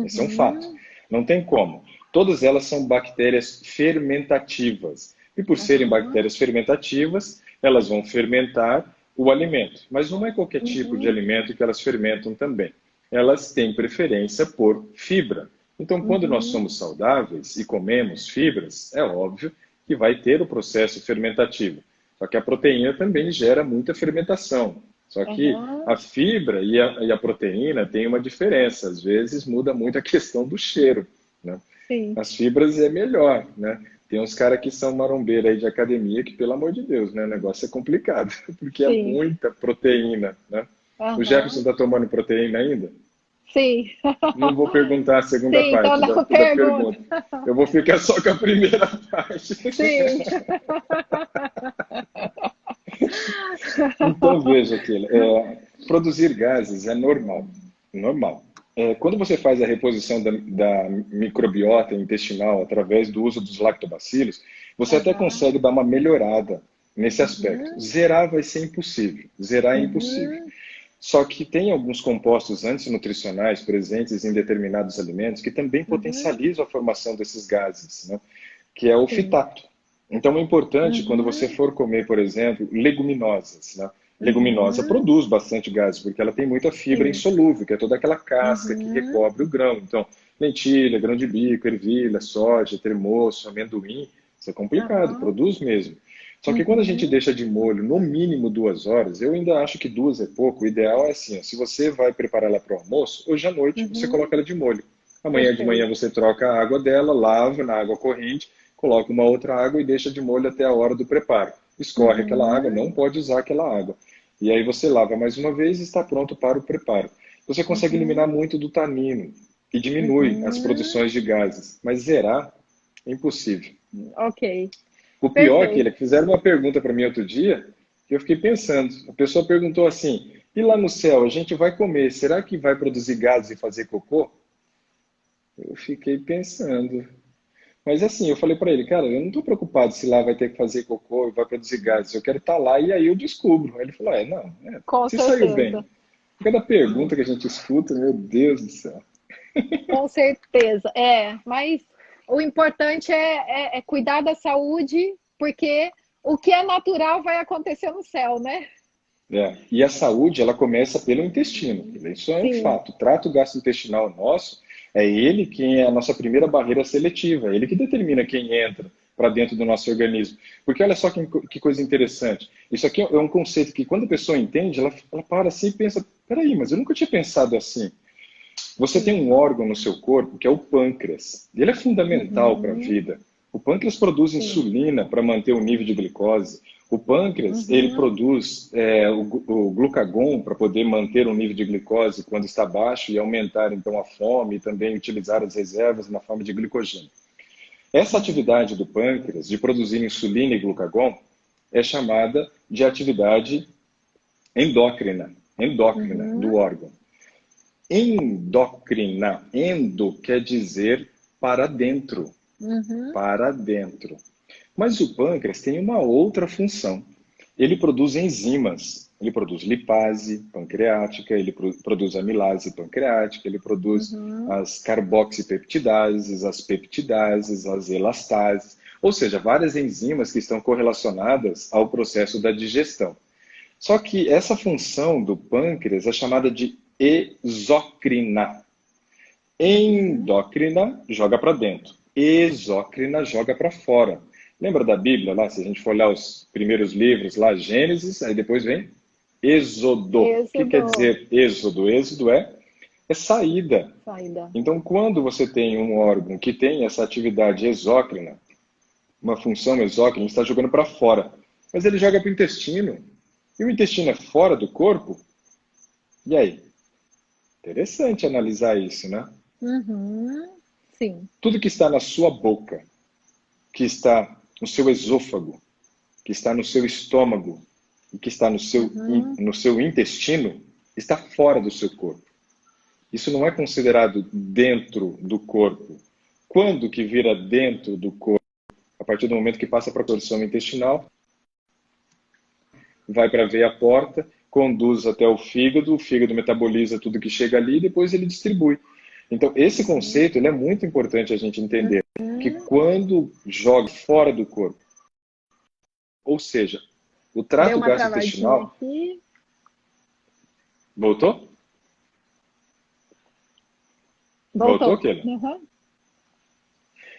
B: Esse é um fato.
C: Uhum,
B: Não tem como. Todas elas são bactérias fermentativas. E por serem
C: uhum,
B: bactérias fermentativas, elas vão fermentar o alimento. Mas não é qualquer tipo de
C: uhum,
B: alimento que elas fermentam também. Elas têm preferência por fibra. Então, quando nós
C: uhum,
B: somos saudáveis e comemos fibras, é óbvio que vai ter o processo fermentativo. Só que a proteína também gera muita fermentação. Só que
C: uhum.
B: a fibra e a proteína têm uma diferença. Às vezes muda muito a questão do cheiro, né?
C: Sim,
B: As fibras é melhor, né? Tem uns caras que são marombeira aí de academia que, pelo amor de Deus, né? O negócio é complicado, porque é
C: sim.
B: muita proteína, né? O Jefferson
C: Uhum.
B: está tomando proteína ainda?
C: Sim.
B: Não vou perguntar a segunda
C: Sim, então
B: parte
C: não
B: da
C: pergunta.
B: pergunta. Eu vou ficar só com a primeira parte.
C: Sim.
B: Então, veja aqui, produzir gases é normal, normal. Quando você faz a reposição da microbiota intestinal através do uso dos lactobacilos, você até
C: Uhum.
B: consegue dar uma melhorada nesse aspecto.
C: Uhum.
B: Zerar vai ser impossível, zerar é impossível.
C: Uhum.
B: Só que tem alguns compostos antinutricionais presentes em determinados alimentos que também
C: Uhum.
B: potencializam a formação desses gases, né? Que é o
C: Sim.
B: fitato. Então é importante quando você
C: Uhum.
B: for comer, por exemplo, leguminosas, né? Leguminosa
C: Uhum.
B: produz bastante gases porque ela tem muita fibra
C: Sim.
B: insolúvel, que é toda aquela casca que
C: Uhum.
B: recobre o grão. Então, lentilha, grão de bico, ervilha, soja, tremoço, amendoim, isso é complicado,
C: Uhum.
B: produz mesmo. Só que quando a gente
C: Uhum.
B: deixa de molho no mínimo 2 horas, eu ainda acho que 2 é pouco. O ideal é assim, ó, se você vai preparar ela para o almoço, hoje à noite você
C: Uhum.
B: coloca ela de molho. Amanhã de manhã
C: Perfeito.
B: você troca a água dela, lava na água corrente, coloca uma outra água e deixa de molho até a hora do preparo. Escorre aquela água,
C: Uhum.
B: não pode usar aquela água. E aí você lava mais uma vez e está pronto para o preparo. Você consegue eliminar
C: Uhum.
B: muito do tanino e diminui as
C: Uhum.
B: produções de gases, mas zerar é impossível.
C: Ok.
B: O pior é que
C: Perfeito.
B: ele fizeram uma pergunta para mim outro dia que eu fiquei pensando. A pessoa perguntou assim: e lá no céu a gente vai comer, será que vai produzir gases e fazer cocô? Eu fiquei pensando. Mas assim, eu falei para ele, cara, eu não estou preocupado se lá vai ter que fazer cocô e vai produzir gases. Eu quero estar lá e aí eu descubro. Aí ele falou, não,
C: Com
B: se saiu bem.
C: certeza.
B: Cada pergunta que a gente escuta, meu Deus do céu.
C: Com certeza. Mas o importante é cuidar da saúde, porque o que é natural vai acontecer no céu, né?
B: E a saúde, ela começa pelo intestino. Isso é um
C: Sim.
B: fato. O trato gastrointestinal nosso, é ele quem é a nossa primeira barreira seletiva. É ele que determina quem entra para dentro do nosso organismo. Porque olha só que coisa interessante. Isso aqui é um conceito que quando a pessoa entende, ela para assim e pensa, peraí, mas eu nunca tinha pensado assim. Você tem
C: Sim.
B: um órgão no seu corpo que é o pâncreas. Ele é fundamental para a
C: Uhum.
B: vida. O pâncreas produz
C: Sim.
B: insulina para manter o nível de glicose. O pâncreas, ele
C: Uhum.
B: produz o glucagon para poder manter o nível de glicose quando está baixo e aumentar então a fome e também utilizar as reservas na forma de glicogênio. Essa
C: Uhum.
B: atividade do pâncreas de produzir insulina e glucagon é chamada de atividade endócrina do
C: Uhum.
B: órgão. Endócrina, endo quer dizer para dentro,
C: Uhum.
B: para dentro. Mas o pâncreas tem uma outra função. Ele produz enzimas. Ele produz lipase pancreática, ele produz amilase pancreática, ele produz
C: Uhum.
B: as carboxipeptidases, as peptidases, as elastases, ou seja, várias enzimas que estão correlacionadas ao processo da digestão. Só que essa função do pâncreas é chamada de exócrina.
C: Uhum.
B: Endócrina joga para dentro, exócrina joga para fora. Lembra da Bíblia lá? Se a gente for olhar os primeiros livros lá, Gênesis, aí depois vem Êxodo. O que quer dizer êxodo? Êxodo é saída.
C: Saída.
B: Então, quando você tem um órgão que tem essa atividade exócrina, uma função exócrina, ele está jogando para fora. Mas ele joga para o intestino. E o intestino é fora do corpo? E aí? Interessante analisar isso, né?
C: Uhum. Sim.
B: Tudo que está na sua boca, que está no seu esôfago, que está no seu estômago e que está no seu intestino, está fora do seu corpo. Isso não é considerado dentro do corpo. Quando que vira dentro do corpo? A partir do momento que passa para a porção intestinal, vai para a veia porta, conduz até o fígado metaboliza tudo que chega ali e depois ele distribui. Então, esse conceito ele é muito importante a gente entender, que quando joga fora do corpo, ou seja, o trato gastrointestinal...
C: Aqui.
B: Voltou? Voltou, Keila?
C: Uhum.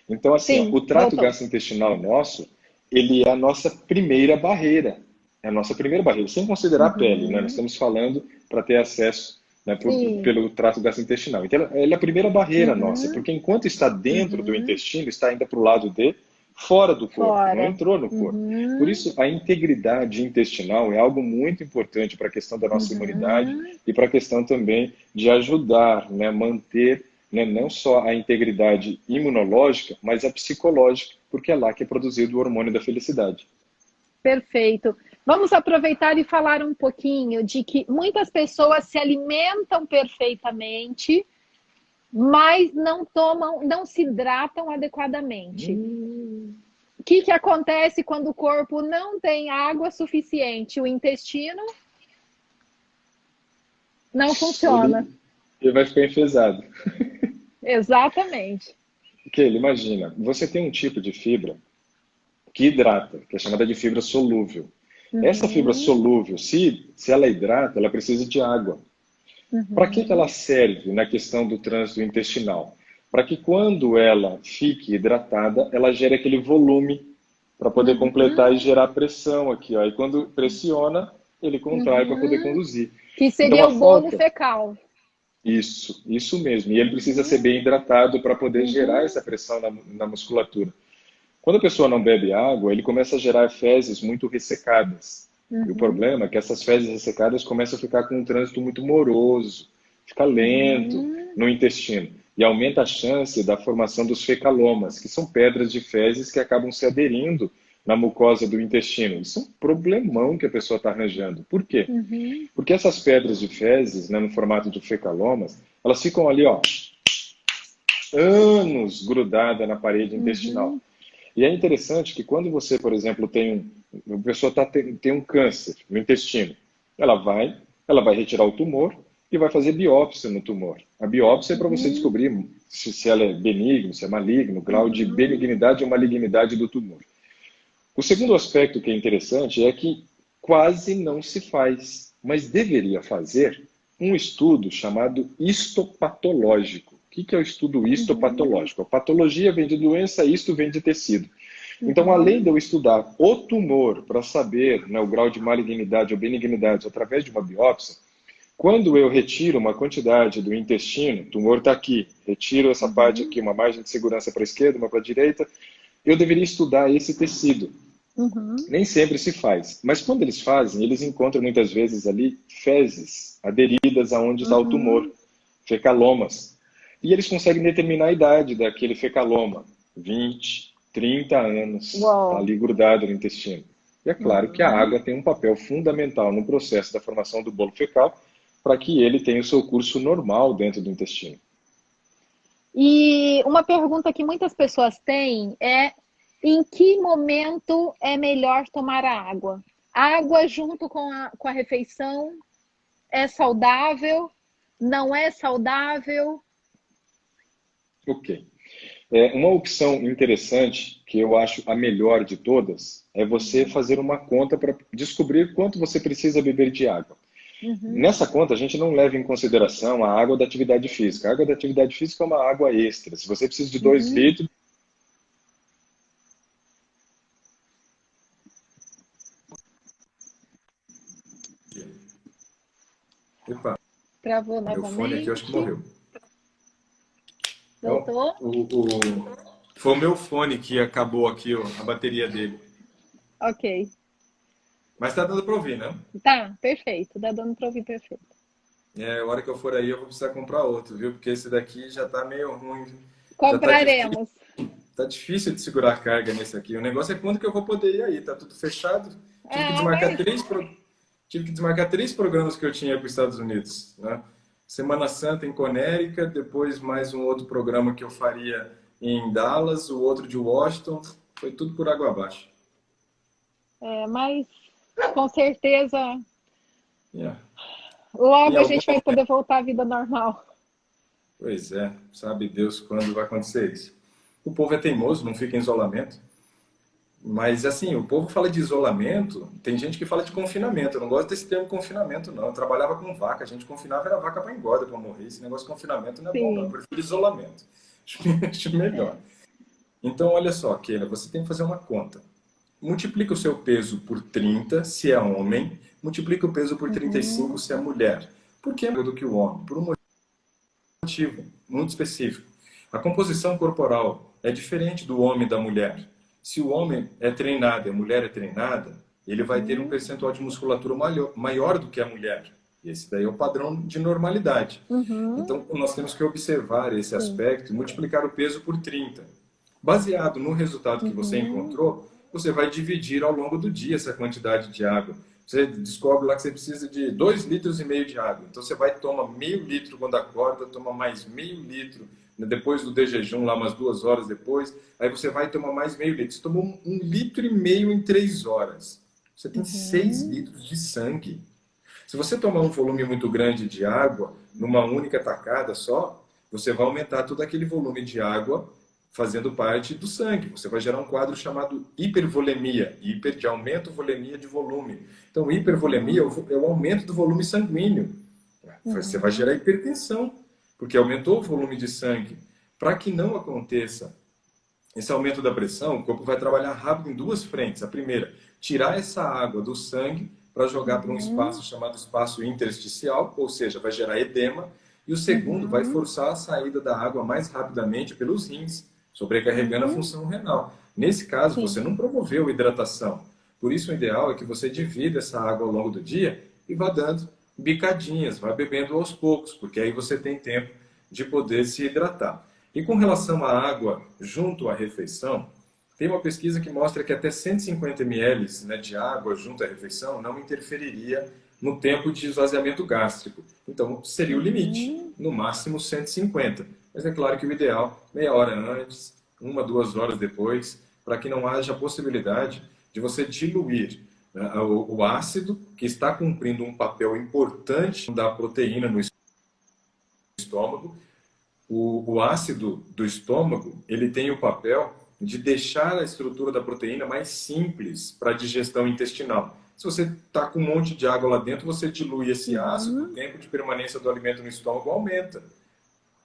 B: Então, assim,
C: Sim,
B: o trato
C: voltou.
B: gastrointestinal nosso, ele é a nossa primeira barreira. É a nossa primeira barreira, sem considerar a pele, né? Nós estamos falando para ter acesso, né, pelo trato gastrointestinal. Então, ele é a primeira barreira nossa, porque enquanto está dentro do intestino, está ainda para o lado de fora do corpo, não entrou no corpo. Por isso, a integridade intestinal é algo muito importante para a questão da nossa imunidade e para a questão também de ajudar, né, manter, né, não só a integridade imunológica, mas a psicológica, porque é lá que é produzido o hormônio da felicidade.
C: Perfeito. Vamos aproveitar e falar um pouquinho de que muitas pessoas se alimentam perfeitamente, mas não se hidratam adequadamente. O que acontece quando o corpo não tem água suficiente? O intestino não funciona.
B: Ele vai ficar enfesado.
C: Exatamente.
B: Keila, imagina, você tem um tipo de fibra que hidrata, que é chamada de fibra solúvel. Essa fibra solúvel, se ela hidrata, ela precisa de água. Para que ela serve na questão do trânsito intestinal? Para que quando ela fique hidratada, ela gere aquele volume para poder completar e gerar pressão aqui. Ó. E quando pressiona, ele contrai para poder conduzir.
C: Que seria
B: então,
C: o bolo fecal.
B: Isso mesmo. E ele precisa ser bem hidratado para poder gerar essa pressão na musculatura. Quando a pessoa não bebe água, ele começa a gerar fezes muito ressecadas. E o problema é que essas fezes ressecadas começam a ficar com um trânsito muito moroso, fica lento no intestino. E aumenta a chance da formação dos fecalomas, que são pedras de fezes que acabam se aderindo na mucosa do intestino. Isso é um problemão que a pessoa está arranjando. Por quê? Porque essas pedras de fezes, né, no formato de fecalomas, elas ficam ali, ó, anos grudadas na parede intestinal. E é interessante que quando você, por exemplo, a pessoa tem um câncer no intestino, ela vai retirar o tumor e vai fazer biópsia no tumor. A biópsia é para você descobrir se ela é benigno, se é maligno, o grau de benignidade ou malignidade do tumor. O segundo aspecto que é interessante é que quase não se faz, mas deveria fazer um estudo chamado histopatológico. O que é o estudo histopatológico? A patologia vem de doença, isto vem de tecido. Então, além de eu estudar o tumor para saber, né, o grau de malignidade ou benignidade através de uma biópsia, quando eu retiro uma quantidade do intestino, o tumor está aqui, retiro essa parte aqui, uma margem de segurança para a esquerda, uma para a direita, eu deveria estudar esse tecido. Nem sempre se faz, mas quando eles fazem, eles encontram muitas vezes ali fezes aderidas aonde está o tumor, fecalomas. E eles conseguem determinar a idade daquele fecaloma, 20, 30 anos, está ali grudado no intestino. E é claro que a água tem um papel fundamental no processo da formação do bolo fecal, para que ele tenha o seu curso normal dentro do intestino.
C: E uma pergunta que muitas pessoas têm é: em que momento é melhor tomar a água? Água junto com a refeição é saudável? Não é saudável?
B: Ok. Uma opção interessante, que eu acho a melhor de todas, é você fazer uma conta para descobrir quanto você precisa beber de água. Nessa conta, a gente não leva em consideração a água da atividade física. A água da atividade física é uma água extra. Se você precisa de 2 litros,
C: Travou
B: Meu fone aqui eu acho que morreu.
C: Voltou?
B: Foi o meu fone que acabou aqui, ó, a bateria dele.
C: Ok.
B: Mas tá dando para ouvir, né?
C: Tá, perfeito. Tá dando para ouvir perfeito.
B: A hora que eu for aí eu vou precisar comprar outro, viu? Porque esse daqui já tá meio ruim.
C: Compraremos.
B: Tá difícil de segurar a carga nesse aqui. O negócio é quando que eu vou poder ir aí. Tá tudo fechado. Tive que desmarcar três programas que eu tinha para os Estados Unidos, né? Semana Santa em Connecticut, depois mais um outro programa que eu faria em Dallas, o outro de Washington. Foi tudo por água abaixo.
C: Mas com certeza
B: Yeah.
C: logo a gente vai poder voltar à vida normal.
B: Pois é, sabe Deus quando vai acontecer isso. O povo é teimoso, não fica em isolamento. Mas, assim, o povo fala de isolamento, tem gente que fala de confinamento. Eu não gosto desse termo confinamento, não. Eu trabalhava com vaca, a gente confinava, era vaca para engorda, para morrer. Esse negócio de confinamento não é bom, não. Eu prefiro isolamento. Acho melhor. Então, olha só, Keila, você tem que fazer uma conta. Multiplica o seu peso por 30, se é homem. Multiplica o peso por 35, se é mulher. Por que mais do que o homem? Por um motivo muito específico. A composição corporal é diferente do homem e da mulher. Se o homem é treinado e a mulher é treinada, ele vai ter um percentual de musculatura maior do que a mulher. Esse daí é o padrão de normalidade. Então, nós temos que observar esse aspecto e multiplicar o peso por 30. Baseado no resultado que você encontrou, você vai dividir ao longo do dia essa quantidade de água. Você descobre lá que você precisa de 2,5 litros de água. Então, você vai tomar meio litro quando acorda, toma mais meio litro depois do de jejum, lá umas 2 horas depois. Aí você vai tomar mais meio litro. Você tomou 1,5 litro em 3 horas. Você tem 6 litros de sangue. Se você tomar um volume muito grande de água, numa única tacada só, você vai aumentar todo aquele volume de água fazendo parte do sangue. Você vai gerar um quadro chamado hipervolemia. Hiper de aumento, volemia de volume. Então, hipervolemia é o aumento do volume sanguíneo. Você vai gerar hipertensão, porque aumentou o volume de sangue. Para que não aconteça esse aumento da pressão, o corpo vai trabalhar rápido em 2 frentes. A primeira, tirar essa água do sangue para jogar para um espaço chamado espaço intersticial, ou seja, vai gerar edema. E o segundo, vai forçar a saída da água mais rapidamente pelos rins, sobrecarregando a função renal. Nesse caso, você não promoveu hidratação. Por isso, o ideal é que você divida essa água ao longo do dia e vá dando bicadinhas, vá bebendo aos poucos, porque aí você tem tempo de poder se hidratar. E com relação à água junto à refeição, tem uma pesquisa que mostra que até 150 ml de água junto à refeição não interferiria no tempo de esvaziamento gástrico. Então, seria o limite, no máximo 150. Mas é claro que o ideal, meia hora antes, 1, 2 horas depois, para que não haja a possibilidade de você diluir o ácido, que está cumprindo um papel importante da proteína no estômago. O ácido do estômago, ele tem o papel de deixar a estrutura da proteína mais simples para a digestão intestinal. Se você está com um monte de água lá dentro, você dilui esse ácido, o tempo de permanência do alimento no estômago aumenta.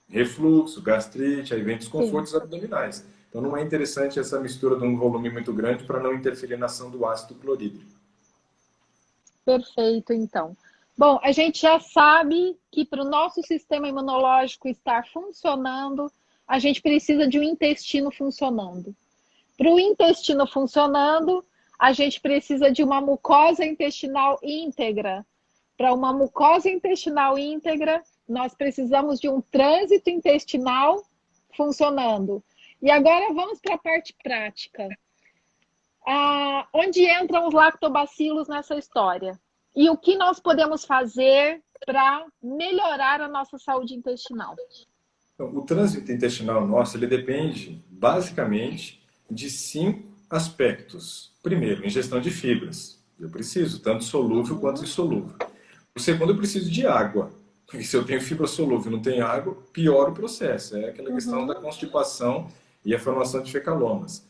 B: Refluxo, gastrite, aí vem desconfortos abdominais. Então não é interessante essa mistura de um volume muito grande para não interferir na ação do ácido clorídrico.
C: Perfeito, então. Bom, a gente já sabe que para o nosso sistema imunológico estar funcionando, a gente precisa de um intestino funcionando. Para o intestino funcionando, a gente precisa de uma mucosa intestinal íntegra. Para uma mucosa intestinal íntegra, nós precisamos de um trânsito intestinal funcionando. E agora vamos para a parte prática. Onde entram os lactobacilos nessa história? E o que nós podemos fazer para melhorar a nossa saúde intestinal?
B: O trânsito intestinal nosso, ele depende basicamente de 5 aspectos. Primeiro, ingestão de fibras. Eu preciso, tanto solúvel quanto insolúvel. O segundo, eu preciso de água. Porque se eu tenho fibra solúvel e não tenho água, piora o processo. É aquela questão da constipação e a formação de fecalomas.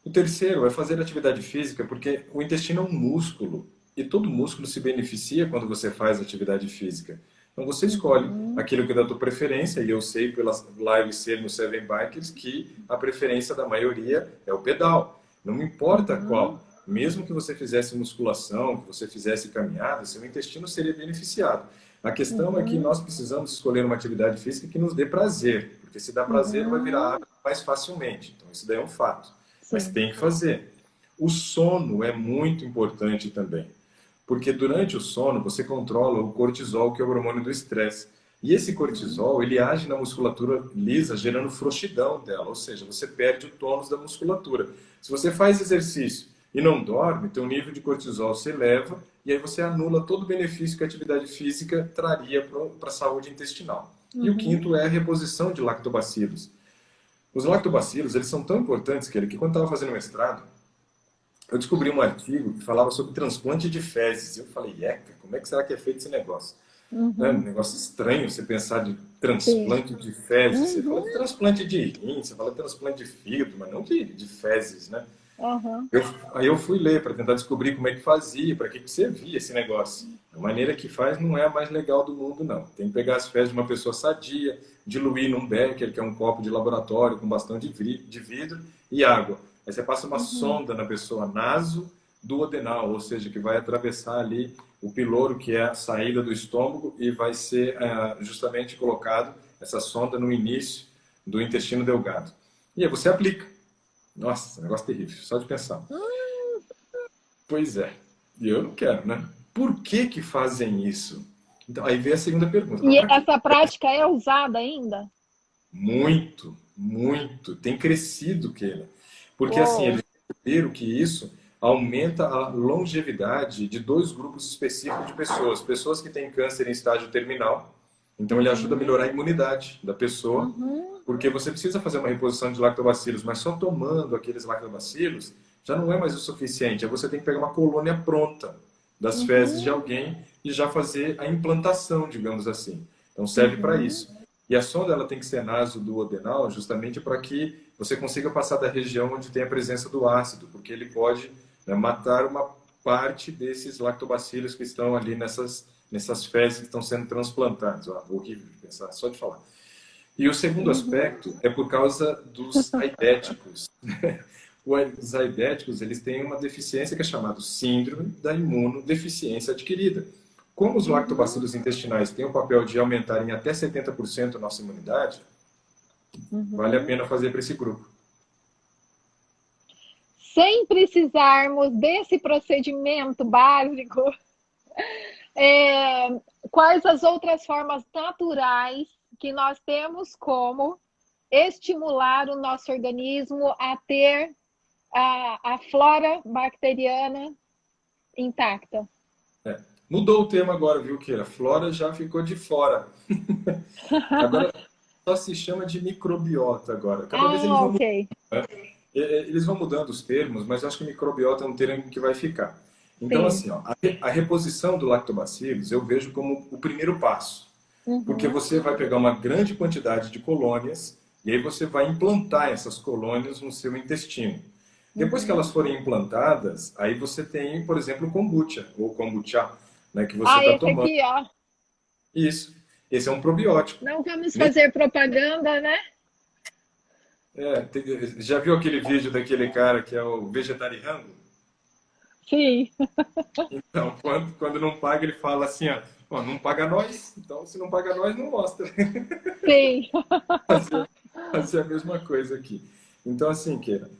B: O terceiro é fazer atividade física, porque o intestino é um músculo. E todo músculo se beneficia quando você faz atividade física. Então você escolhe aquilo que é da tua preferência, e eu sei pelas lives ser no Seven Bikers que a preferência da maioria é o pedal. Não importa qual. Mesmo que você fizesse musculação, que você fizesse caminhada, seu intestino seria beneficiado. A questão é que nós precisamos escolher uma atividade física que nos dê prazer, porque se dá prazer, vai virar hábito mais facilmente. Então, isso daí é um fato. Mas tem que fazer. O sono é muito importante também, porque durante o sono você controla o cortisol, que é o hormônio do estresse. E esse cortisol, ele age na musculatura lisa, gerando frouxidão dela, ou seja, você perde o tônus da musculatura. Se você faz exercício e não dorme, teu nível de cortisol se eleva e aí você anula todo o benefício que a atividade física traria para a saúde intestinal. E o quinto é a reposição de lactobacilos. Os lactobacilos, eles são tão importantes que quando eu estava fazendo mestrado, eu descobri um artigo que falava sobre transplante de fezes. Eu falei, eca, como é que será que é feito esse negócio? É um negócio estranho você pensar de transplante de fezes. Você fala de transplante de rim, você fala de transplante de fígado, mas não de fezes, né? Aí eu fui ler para tentar descobrir como é que fazia, para que servia esse negócio. A maneira que faz não é a mais legal do mundo, não. Tem que pegar as fezes de uma pessoa sadia, diluir num becker, que é um copo de laboratório com bastante de vidro, e água. Aí você passa uma sonda na pessoa naso-duodenal, ou seja, que vai atravessar ali o piloro, que é a saída do estômago, e vai ser justamente colocado essa sonda no início do intestino delgado. E aí você aplica. Nossa, negócio terrível, só de pensar. Pois é, e eu não quero, né? Por que fazem isso? Então, aí vem a segunda pergunta.
C: E essa prática é usada ainda?
B: Muito, muito. Tem crescido, Keila. Porque assim, eles viram que isso aumenta a longevidade de dois grupos específicos de pessoas. Pessoas que têm câncer em estágio terminal. Então, ele ajuda a melhorar a imunidade da pessoa. Porque você precisa fazer uma reposição de lactobacilos, mas só tomando aqueles lactobacilos já não é mais o suficiente. Aí você tem que pegar uma colônia pronta das fezes de alguém e já fazer a implantação, digamos assim. Então, serve para isso. E a sonda ela tem que ser naso-duodenal justamente para que você consiga passar da região onde tem a presença do ácido, porque ele pode, né, matar uma parte desses lactobacilos que estão ali nessas fezes que estão sendo transplantadas. Horrível de pensar, só de falar. E o segundo aspecto é por causa dos aidéticos. Os aidéticos, eles têm uma deficiência que é chamada síndrome da imunodeficiência adquirida. Como os lactobacilos intestinais têm o papel de aumentar em até 70% a nossa imunidade, vale a pena fazer para esse grupo.
C: Sem precisarmos desse procedimento básico, quais as outras formas naturais que nós temos como estimular o nosso organismo a ter a flora bacteriana intacta?
B: Mudou o termo agora, viu, Keila? Flora já ficou de fora. Agora só se chama de microbiota agora. Cada vez eles vão mudando os termos, mas eu acho que microbiota é um termo que vai ficar. Então, assim, a reposição do lactobacilos eu vejo como o primeiro passo. Porque você vai pegar uma grande quantidade de colônias e aí você vai implantar essas colônias no seu intestino. Depois que elas forem implantadas, aí você tem, por exemplo, o kombucha, ou kombucha, né, que você está tomando.
C: Aqui, ó.
B: Isso. Esse é um probiótico.
C: Não vamos fazer propaganda, né?
B: Já viu aquele vídeo daquele cara que é o vegetariano?
C: Sim.
B: Então, quando não paga, ele fala assim, ó, não paga nós, então se não paga nós, não mostra.
C: Sim.
B: Fazer a mesma coisa aqui. Então, assim, Keila,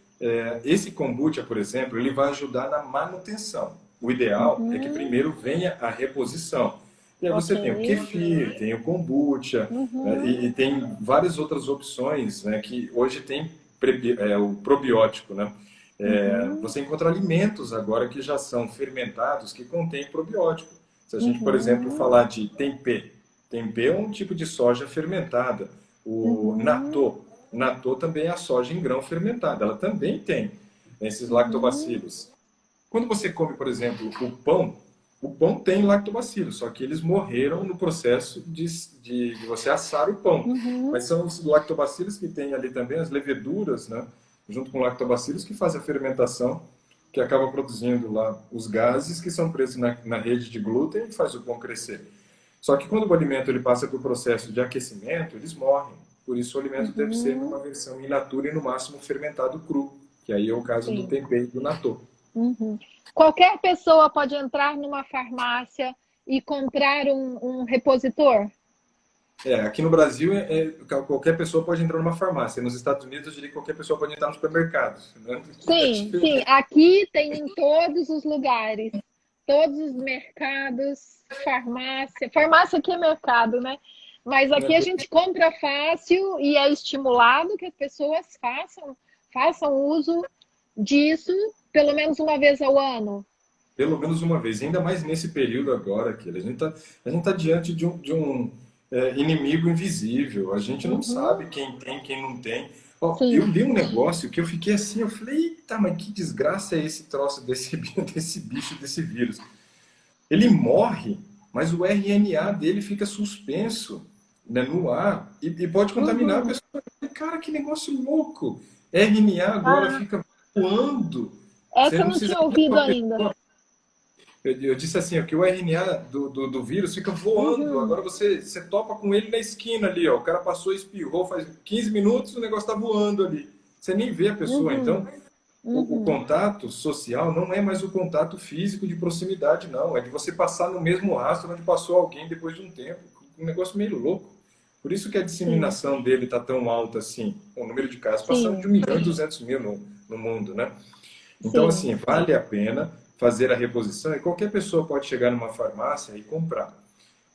B: esse kombucha, por exemplo, ele vai ajudar na manutenção. O ideal é que primeiro venha a reposição. E aí você tem o kefir, tem o kombucha, e tem várias outras opções, né, que hoje tem o probiótico, né? Você encontra alimentos agora que já são fermentados, que contêm probiótico. Se a gente, por exemplo, falar de tempê. Tempê é um tipo de soja fermentada. O natô também é a soja em grão fermentada. Ela também tem esses lactobacilos. Quando você come, por exemplo, o pão tem lactobacilos, só que eles morreram no processo de você assar o pão. Mas são os lactobacilos que tem ali também, as leveduras, né, junto com lactobacilos, que fazem a fermentação, que acaba produzindo lá os gases que são presos na rede de glúten e faz o pão crescer. Só que quando o alimento ele passa por processo de aquecimento, eles morrem. Por isso o alimento deve ser numa versão in natura e no máximo fermentado cru, que aí é o caso do tempê e do natô.
C: Qualquer pessoa pode entrar numa farmácia e comprar um repositor?
D: Aqui no Brasil, qualquer pessoa pode entrar numa farmácia. Nos Estados Unidos, eu diria que qualquer pessoa pode entrar no supermercado. Né?
C: Sim, sim. Aqui tem em todos os lugares. Todos os mercados, farmácia. Farmácia aqui é mercado, né? Mas aqui a gente compra fácil e é estimulado que as pessoas façam uso disso pelo menos uma vez ao ano.
D: Pelo menos uma vez. Ainda mais nesse período agora, que a gente tá diante de um inimigo invisível. A gente não sabe quem tem, quem não tem. Ó, eu li um negócio que eu fiquei assim, eu falei, eita, mas que desgraça é esse troço desse bicho, desse vírus? Ele morre, mas o RNA dele fica suspenso, né, no ar e pode contaminar a pessoa. Cara, que negócio louco! RNA agora fica voando.
C: Essa eu não tinha ouvido ainda.
D: Eu disse assim, ó, que o RNA do vírus fica voando. Agora você topa com ele na esquina ali, ó. O cara passou, espirrou, faz 15 minutos, o negócio está voando ali. Você nem vê a pessoa. Então, o contato social não é mais o contato físico de proximidade, não. É de você passar no mesmo rastro onde passou alguém depois de um tempo. Um negócio meio louco. Por isso que a disseminação dele está tão alta assim. O número de casos passando de 1.200.000 no mundo, né? Então, assim, vale a pena fazer a reposição e qualquer pessoa pode chegar numa farmácia e comprar.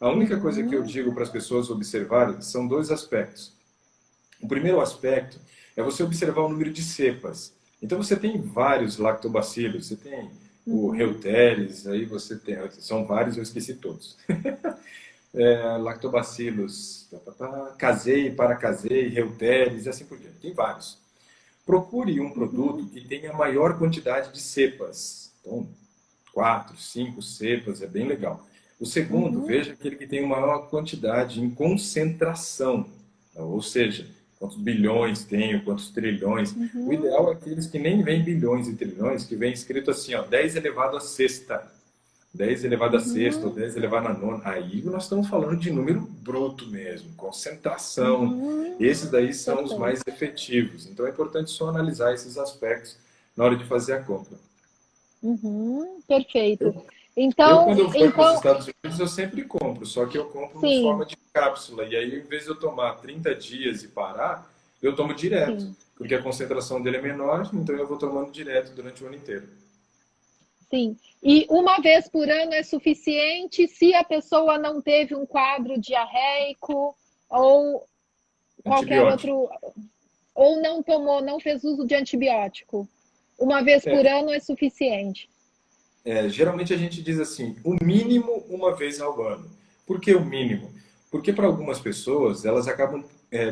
D: A única coisa que eu digo para as pessoas observarem são dois aspectos. O primeiro aspecto é você observar o número de cepas. Então você tem vários lactobacilos, você tem o Reuteres, aí você tem, são vários, eu esqueci todos. Lactobacilos, casei, paracasei, Reuteres e assim por diante. Tem vários. Procure um produto que tenha maior quantidade de cepas. Então, 4, 5 cepas é bem legal. O segundo, veja aquele que tem uma maior quantidade em concentração. Ou seja, quantos bilhões tem, quantos trilhões. O ideal é aqueles que nem vem bilhões e trilhões, que vem escrito assim, ó, 10 elevado a sexta. 10 elevado a sexta ou 10 elevado a nona. Aí nós estamos falando de número bruto mesmo, concentração. Esses daí são os mais efetivos. Então é importante só analisar esses aspectos na hora de fazer a compra.
C: Perfeito. Então,
D: quando eu for para os Estados Unidos, eu sempre compro, só que eu compro em forma de cápsula. E aí, em vez de eu tomar 30 dias e parar, eu tomo direto. Porque a concentração dele é menor, então eu vou tomando direto durante o ano inteiro.
C: Sim. E uma vez por ano é suficiente se a pessoa não teve um quadro diarreico ou qualquer outro... Ou não tomou, não fez uso de antibiótico. Uma vez por ano é suficiente.
D: Geralmente a gente diz assim, o mínimo uma vez ao ano. Por que o mínimo? Porque para algumas pessoas, elas acabam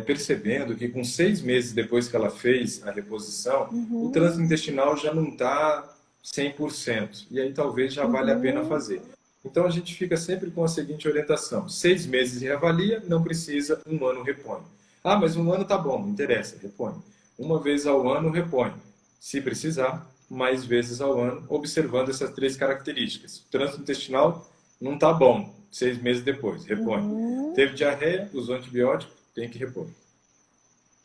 D: percebendo que com 6 meses depois que ela fez a reposição, o trânsito intestinal já não está 100%. E aí talvez já vale a pena fazer. Então a gente fica sempre com a seguinte orientação. 6 meses reavalia, não precisa, 1 ano repõe. Ah, mas 1 ano tá bom, não interessa, repõe. Uma vez ao ano repõe. Se precisar, mais vezes ao ano, observando essas 3 características. O trânsito intestinal não está bom, 6 meses depois, repõe. Teve diarreia, usou antibiótico, tem que repor.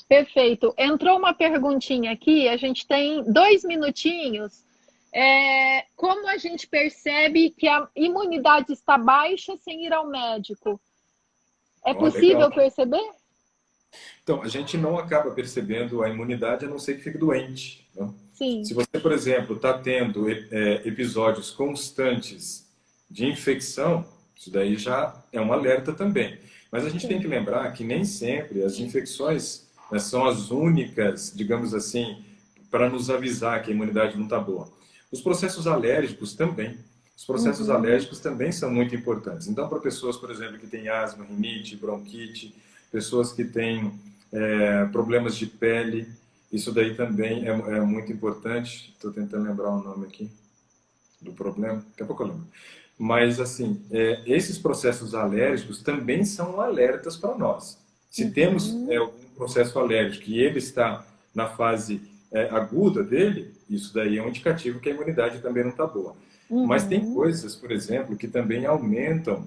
C: Perfeito. Entrou uma perguntinha aqui, a gente tem 2 minutinhos. Como a gente percebe que a imunidade está baixa sem ir ao médico? É possível perceber?
D: Então, a gente não acaba percebendo a imunidade a não ser que fique doente. Né?
C: Sim.
D: Se você, por exemplo, está tendo episódios constantes de infecção, isso daí já é um alerta também. Mas a gente tem que lembrar que nem sempre as infecções, né, são as únicas, digamos assim, para nos avisar que a imunidade não está boa. Os processos alérgicos também. Os processos alérgicos também são muito importantes. Então, para pessoas, por exemplo, que têm asma, rinite, bronquite, pessoas que têm problemas de pele, isso daí também é muito importante. Estou tentando lembrar o nome aqui do problema, daqui a pouco eu lembro. Mas, assim, esses processos alérgicos também são alertas para nós. Se temos algum processo alérgico e ele está na fase aguda dele, isso daí é um indicativo que a imunidade também não está boa. Mas tem coisas, por exemplo, que também aumentam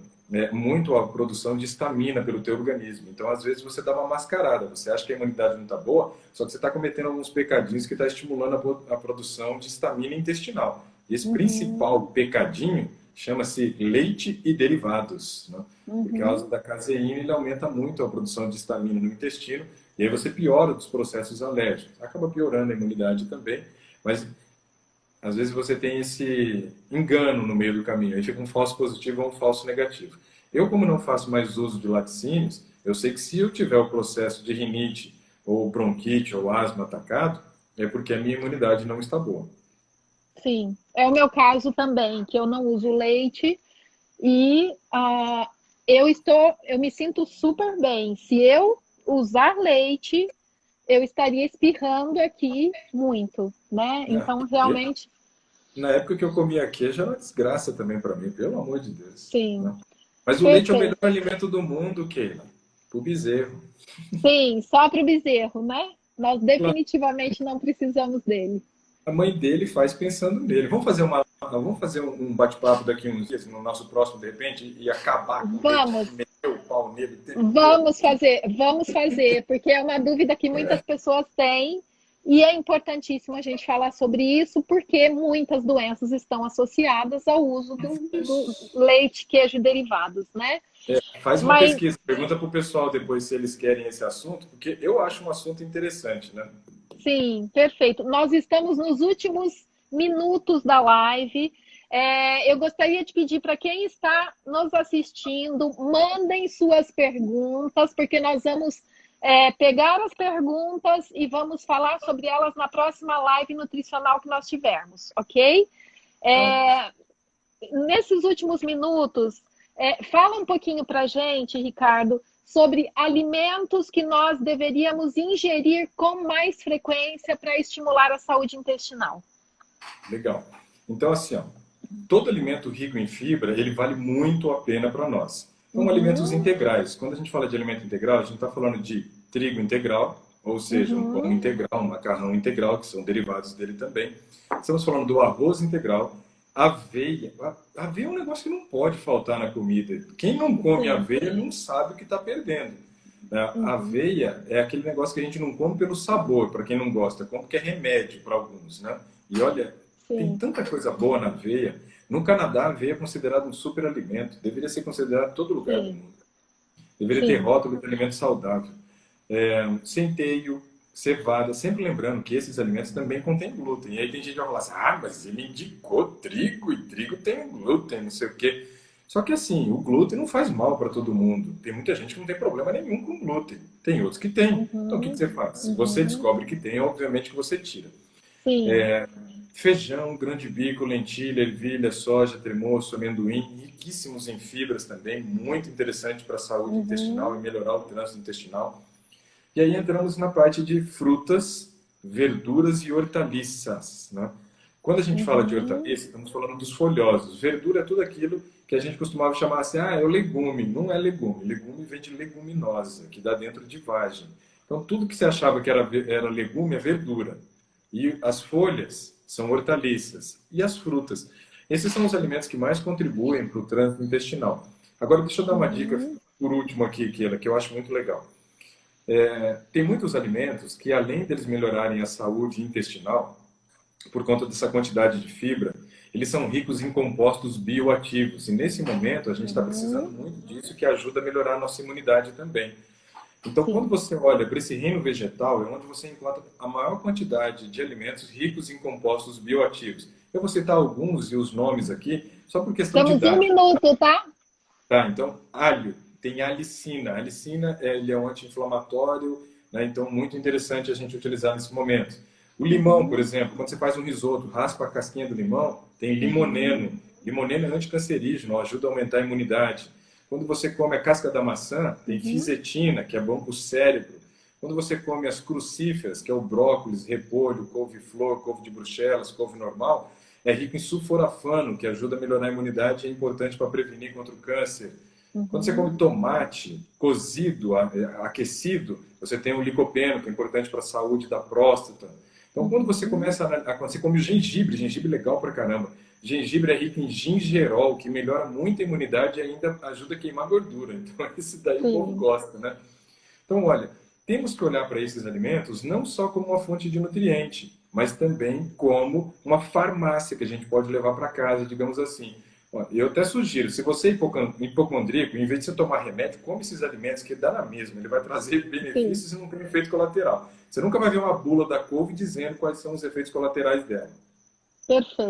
D: muito a produção de estamina pelo teu organismo. Então, às vezes, você dá uma mascarada. Você acha que a imunidade não está boa, só que você está cometendo alguns pecadinhos que está estimulando a produção de estamina intestinal. E esse principal pecadinho chama-se leite e derivados, né? Por causa da caseína, ele aumenta muito a produção de histamina no intestino, e aí você piora os processos alérgicos. Acaba piorando a imunidade também, mas às vezes você tem esse engano no meio do caminho, aí fica um falso positivo ou um falso negativo. Eu, como não faço mais uso de laticínios, eu sei que se eu tiver o processo de rinite, ou bronquite, ou asma atacado, é porque a minha imunidade não está boa.
C: Sim, é o meu caso também, que eu não uso leite e eu me sinto super bem. Se eu usar leite, eu estaria espirrando aqui muito, né? Então, realmente...
D: Na época que eu comia queijo, era uma desgraça também para mim, pelo amor de Deus.
C: Sim.
D: Né? Mas o leite é o melhor alimento do mundo, Keila, para o bezerro.
C: Sim, só para o bezerro, né? Nós definitivamente não precisamos dele.
D: A mãe dele faz pensando nele. Vamos fazer um bate-papo daqui uns dias, no nosso próximo, de repente, e acabar com
C: ele,
D: meter o pau nele.
C: Vamos fazer, porque é uma dúvida que muitas pessoas têm e é importantíssimo a gente falar sobre isso, porque muitas doenças estão associadas ao uso do leite, queijo e derivados, né?
D: Faz uma pesquisa, pergunta para o pessoal depois se eles querem esse assunto, porque eu acho um assunto interessante, né?
C: Sim, perfeito. Nós estamos nos últimos minutos da live. Eu gostaria de pedir para quem está nos assistindo, mandem suas perguntas, porque nós vamos pegar as perguntas e vamos falar sobre elas na próxima live nutricional que nós tivermos, ok? Nesses últimos minutos, fala um pouquinho para a gente, Ricardo, sobre alimentos que nós deveríamos ingerir com mais frequência para estimular a saúde intestinal.
D: Legal. Então, assim, todo alimento rico em fibra, ele vale muito a pena para nós. Então, alimentos integrais. Quando a gente fala de alimento integral, a gente está falando de trigo integral, ou seja, um pão integral, um macarrão integral, que são derivados dele também. Estamos falando do arroz integral, aveia. Aveia é um negócio que não pode faltar na comida. Quem não come aveia não sabe o que está perdendo. A aveia é aquele negócio que a gente não come pelo sabor, para quem não gosta, come porque é remédio para alguns, né? E olha, tem tanta coisa boa na aveia. No Canadá, a aveia é considerada um super alimento. Deveria ser considerado em todo lugar do mundo. Deveria ter rótulo de alimento saudável. Centeio, cevada, sempre lembrando que esses alimentos também contêm glúten. E aí tem gente que vai falar assim, mas ele indicou trigo, e trigo tem glúten, não sei o quê. Só que assim, o glúten não faz mal para todo mundo. Tem muita gente que não tem problema nenhum com glúten. Tem outros que tem. Então o que você faz? Se você descobre que tem, obviamente que você tira. Feijão, grão de bico, lentilha, ervilha, soja, tremoço, amendoim, riquíssimos em fibras também, muito interessante para a saúde intestinal e melhorar o trânsito intestinal. E aí entramos na parte de frutas, verduras e hortaliças, né? Quando a gente fala de hortaliças, estamos falando dos folhosos. Verdura é tudo aquilo que a gente costumava chamar assim, é o legume. Não é legume. Legume vem de leguminosa, que dá dentro de vagem. Então, tudo que você achava que era legume é verdura. E as folhas são hortaliças. E as frutas. Esses são os alimentos que mais contribuem para o trânsito intestinal. Agora, deixa eu dar uma dica por último aqui, Keila, que eu acho muito legal. Tem muitos alimentos que, além deles melhorarem a saúde intestinal, por conta dessa quantidade de fibra, eles são ricos em compostos bioativos. E nesse momento, a gente está precisando muito disso, que ajuda a melhorar a nossa imunidade também. Então, quando você olha para esse reino vegetal, é onde você encontra a maior quantidade de alimentos ricos em compostos bioativos. Eu vou citar alguns e os nomes aqui, só por questão de
C: dados. Temos 1 minuto, tá?
D: Tá, então, alho. Tem a alicina. A alicina ele é um anti-inflamatório, né? Então muito interessante a gente utilizar nesse momento. O limão, por exemplo, quando você faz um risoto, raspa a casquinha do limão, tem limoneno. Limoneno é anticancerígeno, ajuda a aumentar a imunidade. Quando você come a casca da maçã, tem fisetina, que é bom para o cérebro. Quando você come as crucíferas, que é o brócolis, repolho, couve-flor, couve de Bruxelas, couve normal, é rico em sulforafano, que ajuda a melhorar a imunidade e é importante para prevenir contra o câncer. Quando você come tomate cozido, aquecido, você tem o licopeno, que é importante para a saúde da próstata. Então, quando você começa você come o gengibre é legal pra caramba. Gengibre é rico em gingerol, que melhora muito a imunidade e ainda ajuda a queimar gordura. Então, esse daí o povo gosta, né? Então, olha, temos que olhar para esses alimentos não só como uma fonte de nutriente, mas também como uma farmácia que a gente pode levar para casa, digamos assim. Eu até sugiro, se você é hipocondríaco, em vez de você tomar remédio, come esses alimentos que dá na mesma. Ele vai trazer benefícios e não tem efeito colateral. Você nunca vai ver uma bula da couve dizendo quais são os efeitos colaterais dela.
C: Perfeito.